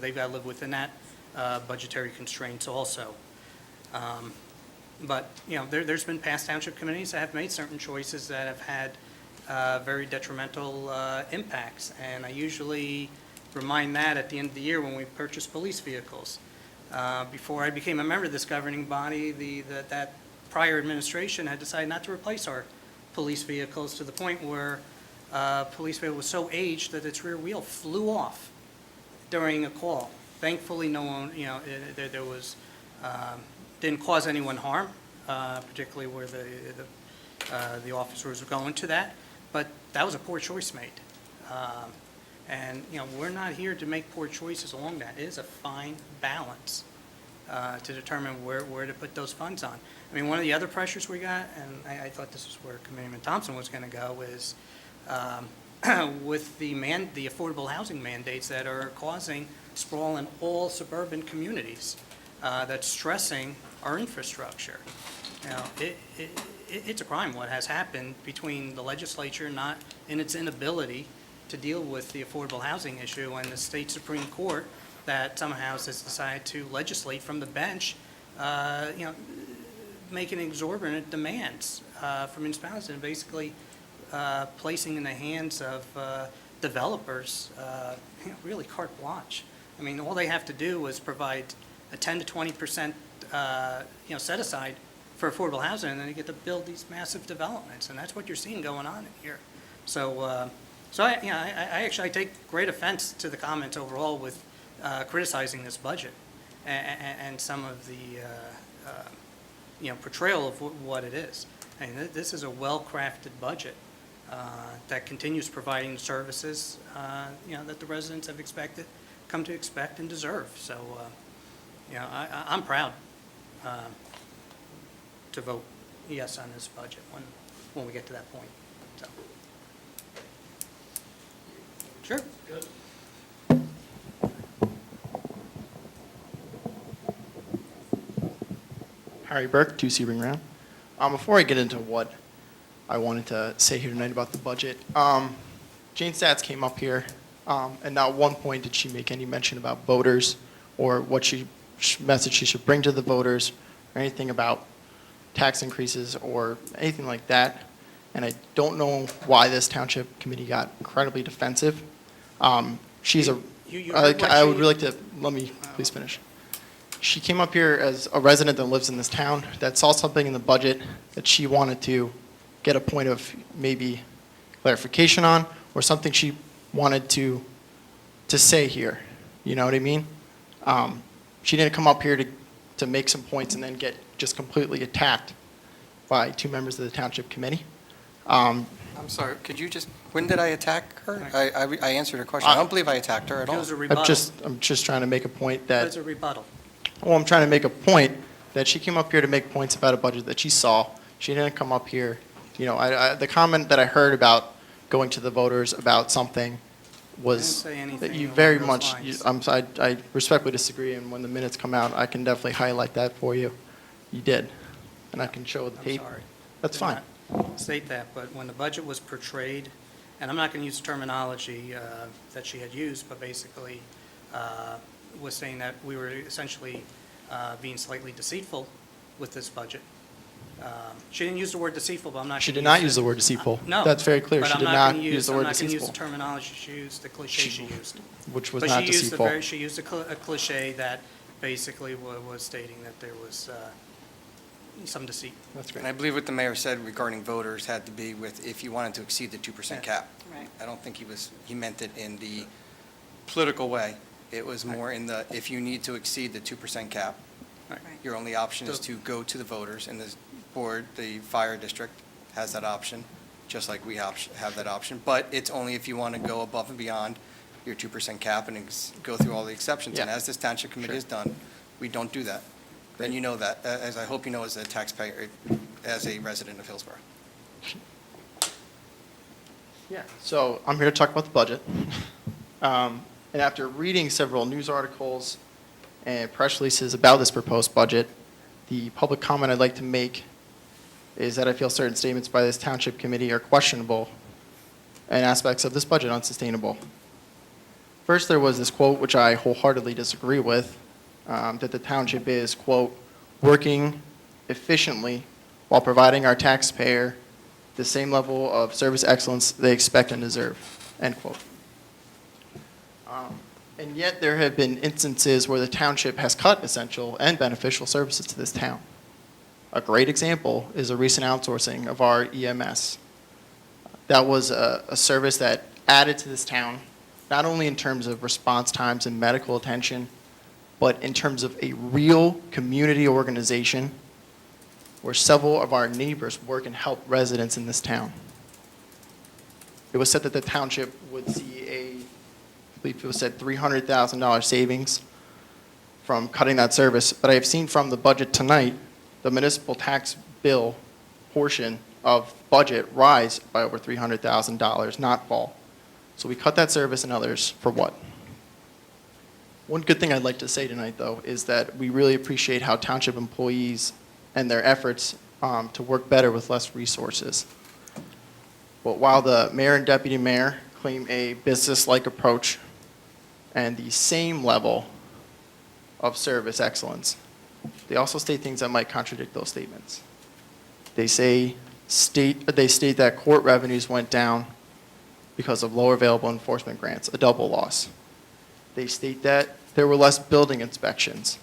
they've got to live within that budgetary constraints also. But, there's been past township committees that have made certain choices that have had very detrimental impacts. And I usually remind that at the end of the year when we purchase police vehicles. Before I became a member of this governing body, that prior administration had decided not to replace our police vehicles to the point where police vehicle was so aged that its rear wheel flew off during a call. Thankfully, no one, there was, didn't cause anyone harm, particularly where the officers were going to that, but that was a poor choice made. And, we're not here to make poor choices along that. It is a fine balance to determine where to put those funds on. I mean, one of the other pressures we got, and I thought this is where Committeeman Thompson was going to go, is with the affordable housing mandates that are causing sprawl in all suburban communities, that's stressing our infrastructure. It's a crime what has happened between the legislature not in its inability to deal with the affordable housing issue and the state Supreme Court that somehow has decided to legislate from the bench, making exorbitant demands from municipalities and basically placing in the hands of developers really carte blanche. I mean, all they have to do is provide a 10 to 20% set aside for affordable housing, and then you get to build these massive developments, and that's what you're seeing going on in here. So, I take great offense to the comments overall with criticizing this budget and some of the portrayal of what it is. I mean, this is a well-crafted budget that continues providing the services that the residents have come to expect and deserve. So, I'm proud to vote yes on this budget when we get to that point. So. Sure. Good. Harry Burke, 2 Sebring Round. Before I get into what I wanted to say here tonight about the budget, Jane Stats came up here, and not one point did she make any mention about voters or what message she should bring to the voters or anything about tax increases or anything like that. And I don't know why this township committee got incredibly defensive. She's a, I would really like to, let me please finish. She came up here as a resident that lives in this town that saw something in the budget that she wanted to get a point of maybe clarification on or something she wanted to say here. You know what I mean? She didn't come up here to make some points and then get just completely attacked by 2 members of the township committee. I'm sorry, could you just, when did I attack her? I answered her question. I don't believe I attacked her at all. It was a rebuttal. I'm just trying to make a point that. It was a rebuttal. Well, I'm trying to make a point that she came up here to make points about a budget that she saw. She didn't come up here, the comment that I heard about going to the voters about something was that you very much, I respectfully disagree, and when the minutes come out, I can definitely highlight that for you. You did, and I can show the tape. I'm sorry. That's fine. State that, but when the budget was portrayed, and I'm not going to use the terminology that she had used, but basically was saying that we were essentially being slightly deceitful with this budget. She didn't use the word deceitful, but I'm not. She did not use the word deceitful. No. That's very clear. But She I'm did not not gonna use the word I'm not going to use deceitful. the terminology she used, the cliche she used. Which was But not she used deceitful. she used a cliche that basically was stating that there was some deceit. That's And I believe what the mayor said regarding voters had to be with if you wanted to exceed the 2% cap. Right. I don't think he meant it in the political way. It was more in the, if you need to exceed the 2% cap, Right. your only option is to go to the voters, and the board, the fire district has that option, just like we have that option. But it's only if you want to go above and beyond your 2% cap and go through all the exceptions. And Yeah. as this township committee has done, we don't do that. And you know that, as I hope you know as a taxpayer, as a resident of Hillsborough. Yeah. So I'm here to talk about the budget. And after reading several news articles and press releases about this proposed budget, the public comment I'd like to make is that I feel certain statements by this township committee are questionable and aspects of this budget unsustainable. First, there was this quote, which I wholeheartedly disagree with, that the township is, quote, working efficiently while providing our taxpayer the same level of service excellence they expect and deserve, end quote. And yet there have been instances where the township has cut essential and beneficial services to this town. A great example is a recent outsourcing of our EMS. That was a service that added to this town, not only in terms of response times and medical attention, but in terms of a real community organization where several of our neighbors work and help residents in this town. It was said that the township would see I believe it was said $300,000 savings from cutting that service, but I have seen from the budget tonight, the municipal tax bill portion of budget rise by over $300,000, not fall. So we cut that service and others for what? One good thing I'd like to say tonight, though, is that we really appreciate how township employees and their efforts to work better with less resources. But while the mayor and deputy mayor claim a business-like approach and the same level of service excellence, they also state things that might contradict those statements. They state that court revenues went down because of lower available enforcement grants, a double loss. They state that there were less building inspections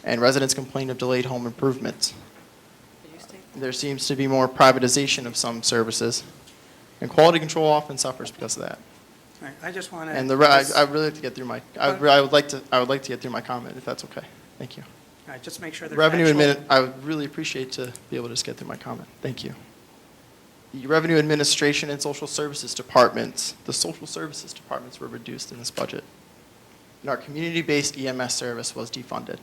and residents complained of delayed home improvements. There seems to be more privatization of some services, and quality control often suffers because of that. All right, I just want to. And I would really like to get through my. I would like to get through my comment if that's okay. Thank you. All right, just make sure they're Revenue factual. I would really appreciate to be able to just get through my comment. Thank you. The Revenue Administration and Social Services Departments, the Social Services Departments were reduced in this budget. And our community-based EMS service was defunded.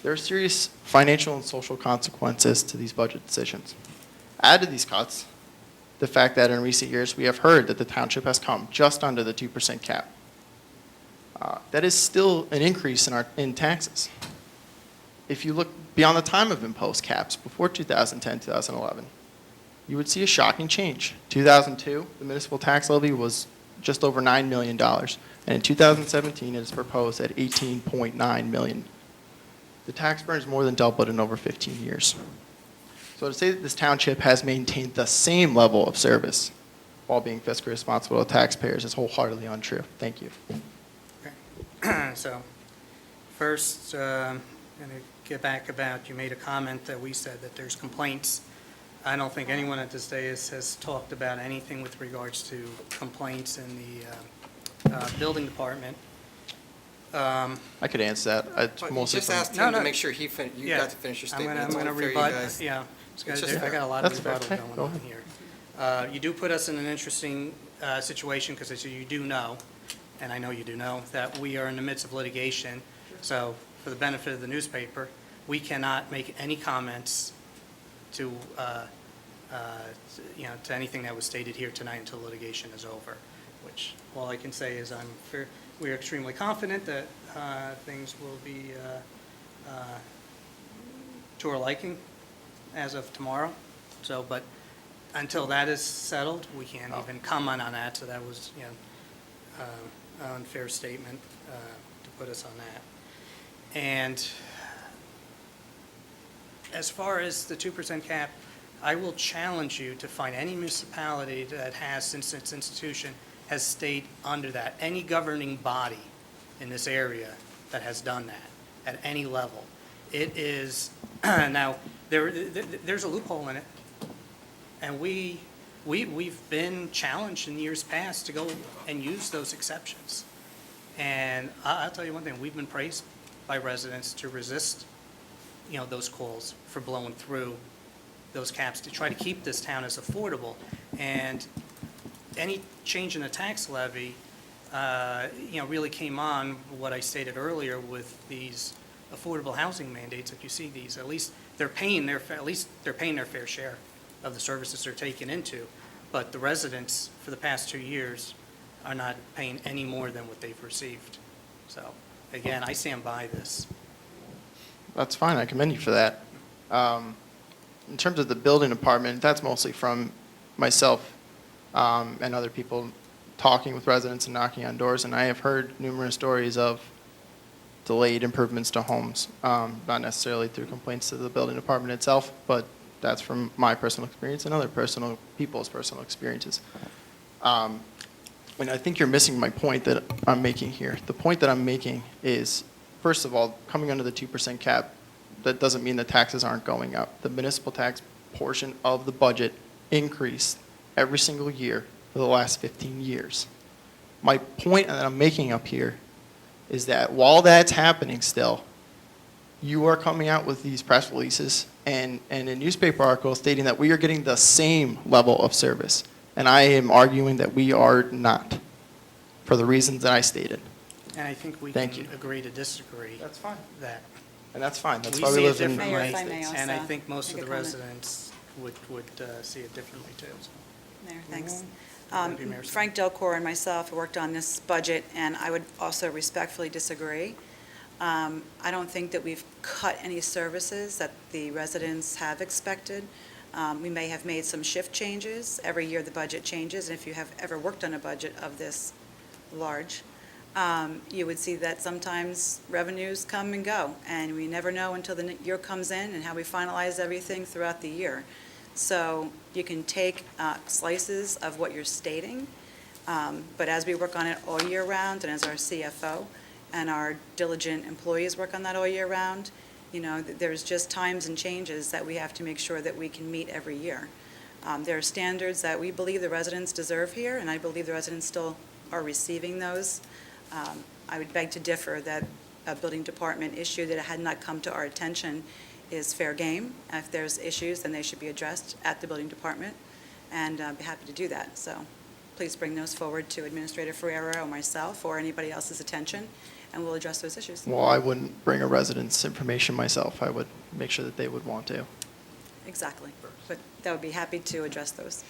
There are serious financial and social consequences to these budget decisions. Add to these cuts the fact that in recent years we have heard that the township has come just under the 2% cap. That is still an increase in taxes. If you look beyond the time of imposed caps, before 2010, 2011, you would see a shocking change. 2002, the municipal tax levy was just over $9 million, and in 2017 it is proposed at $18.9 million. The tax burn is more than doubled in over 15 years. So to say that this township has maintained the same level of service while being fiscally responsible to taxpayers is wholeheartedly untrue. Thank you. Okay. So, first, I'm going to get back about, you made a comment that we said that there's complaints. I don't think anyone at this dais has talked about anything with regards to complaints in the building department. I could answer that. But Mostly Just from- asked him to make sure you Yeah. got to finish your statement. I'm It's going to only fair you rebut, guys- yeah. It's just I got a lot That's of fair. rebuttal Okay, going go on ahead. here. You do put us in an interesting situation, because as you do know, and I know you do know, that we are in the midst of litigation. So for the benefit of the newspaper, we cannot make any comments to, to anything that was stated here tonight until litigation is over, which all I can say is we're extremely confident that things will be to our liking as of tomorrow. So, but until that is settled, we can't even comment on that. So that was, an unfair statement to put us on that. And as far as the 2% cap, I will challenge you to find any municipality that has, since its institution, has stayed under that. Any governing body in this area that has done that at any level. It is, now, there's a loophole in it. And we've been challenged in years past to go and use those exceptions. And I'll tell you one thing, we've been praised by residents to resist, those calls for blowing through those caps to try to keep this town as affordable. And any change in the tax levy, really came on what I stated earlier with these affordable housing mandates. If you see these, at least they're paying their fair share of the services they're taken into. But the residents for the past 2 years are not paying any more than what they've received. So again, I stand by this. That's fine. I commend you for that. In terms of the building department, that's mostly from myself and other people talking with residents and knocking on doors. And I have heard numerous stories of delayed improvements to homes, not necessarily through complaints to the building department itself, but that's from my personal experience and other people's personal experiences. And I think you're missing my point that I'm making here. The point that I'm making is, first of all, coming under the 2% cap, that doesn't mean the taxes aren't going up. The municipal tax portion of the budget increased every single year for the last 15 years. My point that I'm making up here is that while that's happening still, you are coming out with these press releases and a newspaper article stating that we are getting the same level of service. And I am arguing that we are not, for the reasons that I stated. And I think we Thank can you. agree to disagree. That's fine. That. And that's fine. That's We why we see it live in. differently, Mayor, if I may and I also think most of make the a comment. residents would see it differently too. so. Mayor, thanks. Thank you, Mayor. Frank Delcor and myself worked on this budget, and I would also respectfully disagree. I don't think that we've cut any services that the residents have expected. We may have made some shift changes. Every year, the budget changes, and if you have ever worked on a budget of this large, you would see that sometimes revenues come and go, and we never know until the year comes in and how we finalize everything throughout the year. So you can take slices of what you're stating, but as we work on it all year round, and as our CFO and our diligent employees work on that all year round, you know, there's just times and changes that we have to make sure that we can meet every year. There are standards that we believe the residents deserve here, and I believe the residents still are receiving those. I would beg to differ that a building department issue that had not come to our attention is fair game. If there's issues, then they should be addressed at the building department, and I'd be happy to do that. So please bring those forward to Administrator Ferrero or myself or anybody else's attention, and we'll address those issues. Well, I wouldn't bring a resident's information myself. I would make sure that they would want to. Exactly. But that would be happy to address those.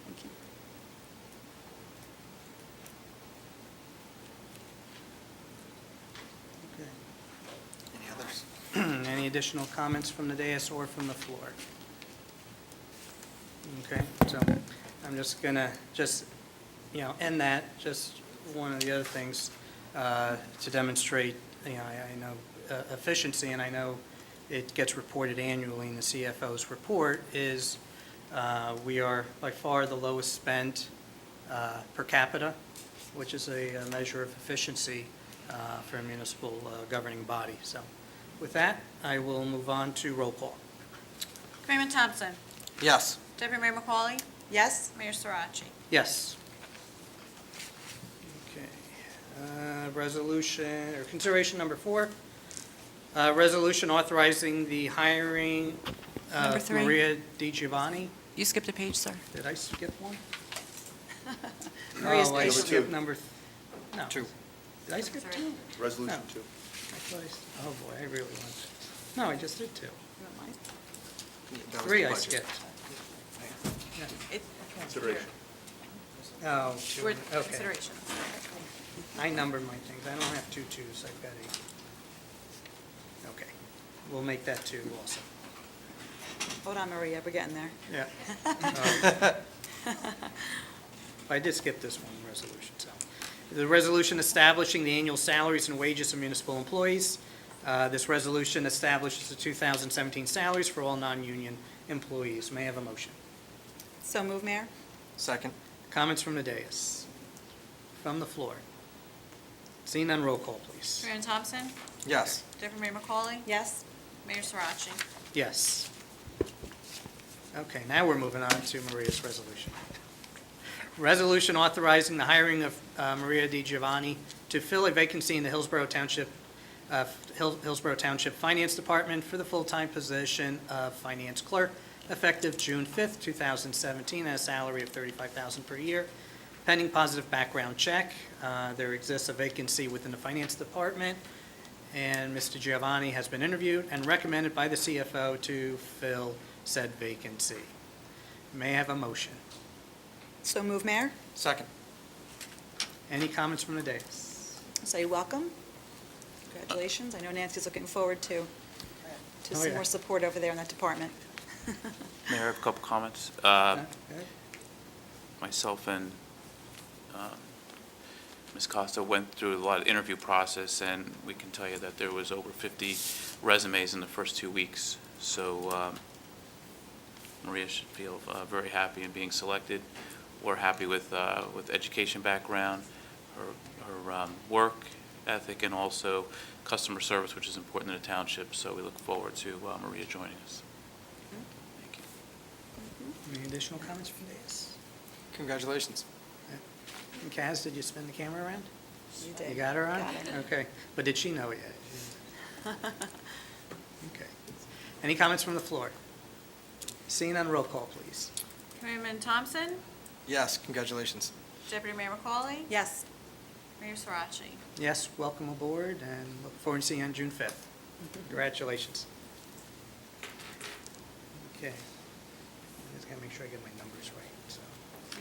Thank you. Any others? Any additional comments from the dais or from the floor? Okay, so I'm just gonna end that. Just one of the other things to demonstrate, I know efficiency, and I know it gets reported annually in the CFO's report, is we are by far the lowest spent per capita, which is a measure of efficiency for a municipal governing body. So with that, I will move on to roll call. Freeman Thompson. Yes. Deputy Mayor McCauley. Yes? Mayor Sarachi. Yes. Okay. Resolution, or consideration number 4, resolution authorizing the hiring Number of 3. Maria Di Giovanni. You skipped a page, sir. Did I skip one? Maria's Oh, I page. skipped number, no. 2. Did I skip 2? Resolution No. 2. I thought oh boy, I really want to. No, I just did 2. 3 I skipped. Yeah. Consideration. Oh, 2. We're- Okay. Consideration. I numbered my things. I don't have 2 2s. I've got 8. Okay. We'll make that 2 also. Hold on, Maria, we're getting there. Yeah. I did skip this one, resolution, so. The resolution establishing the annual salaries and wages of municipal employees. This resolution establishes the 2017 salaries for all non-union employees. May I have a motion? So move, Mayor? Second. Comments from the dais? From the floor? Seeing none, roll call, please. Freeman Thompson. Yes. Deputy Mayor McCauley. Yes? Mayor Sarachi. Yes. Okay, now we're moving on to Maria's resolution. Resolution authorizing the hiring of Maria Di Giovanni to fill a vacancy in the Hillsborough Township Finance Department for the full-time position of finance clerk, effective June 5th, 2017, at a salary of $35,000 per year. Pending positive background check, there exists a vacancy within the finance department, and Mr. Giovanni has been interviewed and recommended by the CFO to fill said vacancy. May I have a motion? So move, Mayor? Second. Any comments from the dais? Say welcome. Congratulations. I know Nancy's looking forward to Oh, some yeah. more support over there in that department. Mayor, I have a couple comments. Okay. Myself and Ms. Costa went through a lot of interview process, and we can tell you that there was over 50 resumes in the first 2 weeks. So Maria should feel very happy in being selected. We're happy with education background, her work ethic, and also customer service, which is important in the township. So we look forward to Maria joining us. Thank you. Any additional comments from Dais? Congratulations. And Kaz, did you spin the camera around? You did. You got her on? Got it. Okay. But did she know it yet? Okay. Any comments from the floor? Seeing none, roll call, please. Committeeman Thompson? Yes, congratulations. Deputy Mayor McCauley? Yes. Mayor Sarachi? Yes, welcome aboard, and look forward to seeing you on June 5th. Congratulations. Okay. I just gotta make sure I get my numbers right, so.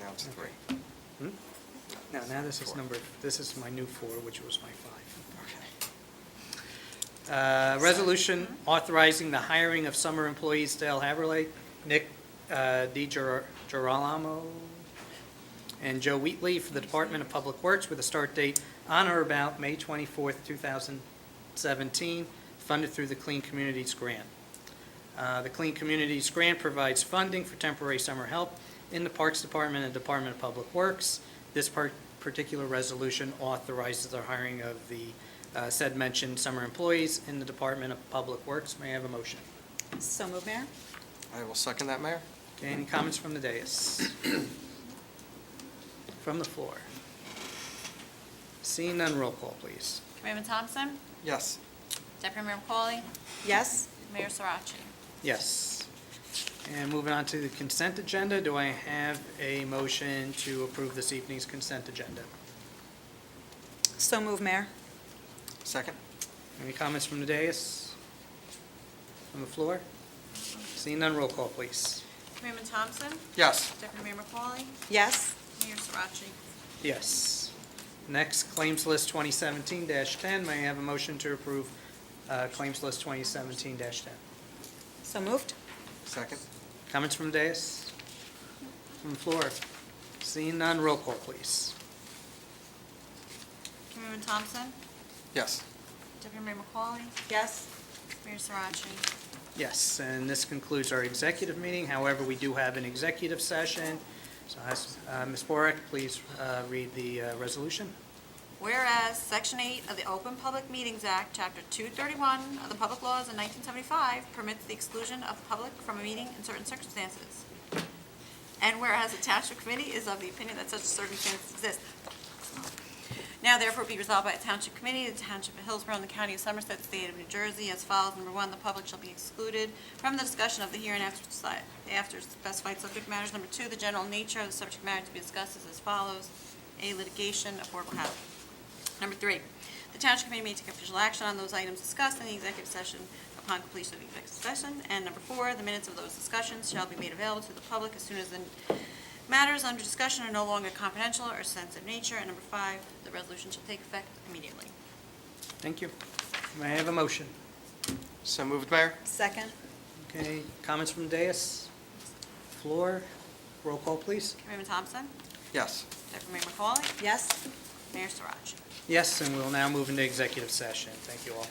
Now it's 3. Hmm? No, now this is this is my new 4, which was my 5. Okay. Resolution authorizing the hiring of summer employees Dale Haverley, Nick DiGirolamo, and Joe Wheatley for the Department of Public Works with a start date on or about May 24th, 2017, funded through the Clean Communities Grant. The Clean Communities Grant provides funding for temporary summer help in the Parks Department and Department of Public Works. This particular resolution authorizes the hiring of the said mentioned summer employees in the Department of Public Works. May I have a motion? So moved, Mayor? I will second that, Mayor. Okay, any comments from the dais? From the floor? Seeing none, roll call, please. Committeeman Thompson? Yes. Deputy Mayor McCauley? Yes. Mayor Sarachi? Yes. And moving on to the consent agenda, do I have a motion to approve this evening's consent agenda? So moved, Mayor? Second? Any comments from the dais? From the floor? Seeing none, roll call, please. Committeeman Thompson? Yes. Deputy Mayor McCauley? Yes. Mayor Sarachi? Yes. Next, Claims List 2017-10. May I have a motion to approve Claims List 2017-10? So moved? Second? Comments from the dais? From the floor? Seeing none, roll call, please. Committeeman Thompson? Yes. Deputy Mayor McCauley? Yes. Mayor Sarachi? Yes, and this concludes our executive meeting. However, we do have an executive session. So Ms. Borak, please read the resolution. Whereas Section 8 of the Open Public Meetings Act, Chapter 231 of the Public Laws of 1975 permits the exclusion of the public from a meeting in certain circumstances. And whereas the Township Committee is of the opinion that such circumstances exist. Now therefore be resolved by the Township Committee, the Township of Hillsborough and the County of Somerset, State of New Jersey, as follows. Number 1, the public shall be excluded from the discussion of the hereinafter specified subject matters. Number 2, the general nature of the subject matter to be discussed is as follows. A, litigation, affordable housing. Number 3, the Township Committee may take official action on those items discussed in the executive session upon completion of the executive session. And number 4, the minutes of those discussions shall be made available to the public as soon as the matters under discussion are no longer confidential or sensitive nature. And number 5, the resolution shall take effect immediately. Thank you. May I have a motion? So moved, Mayor. Second? Okay, comments from the dais? Floor? Roll call, please. Committeeman Thompson? Yes. Deputy Mayor McCauley? Yes. Mayor Sarachi? Yes, and we'll now move into executive session. Thank you all.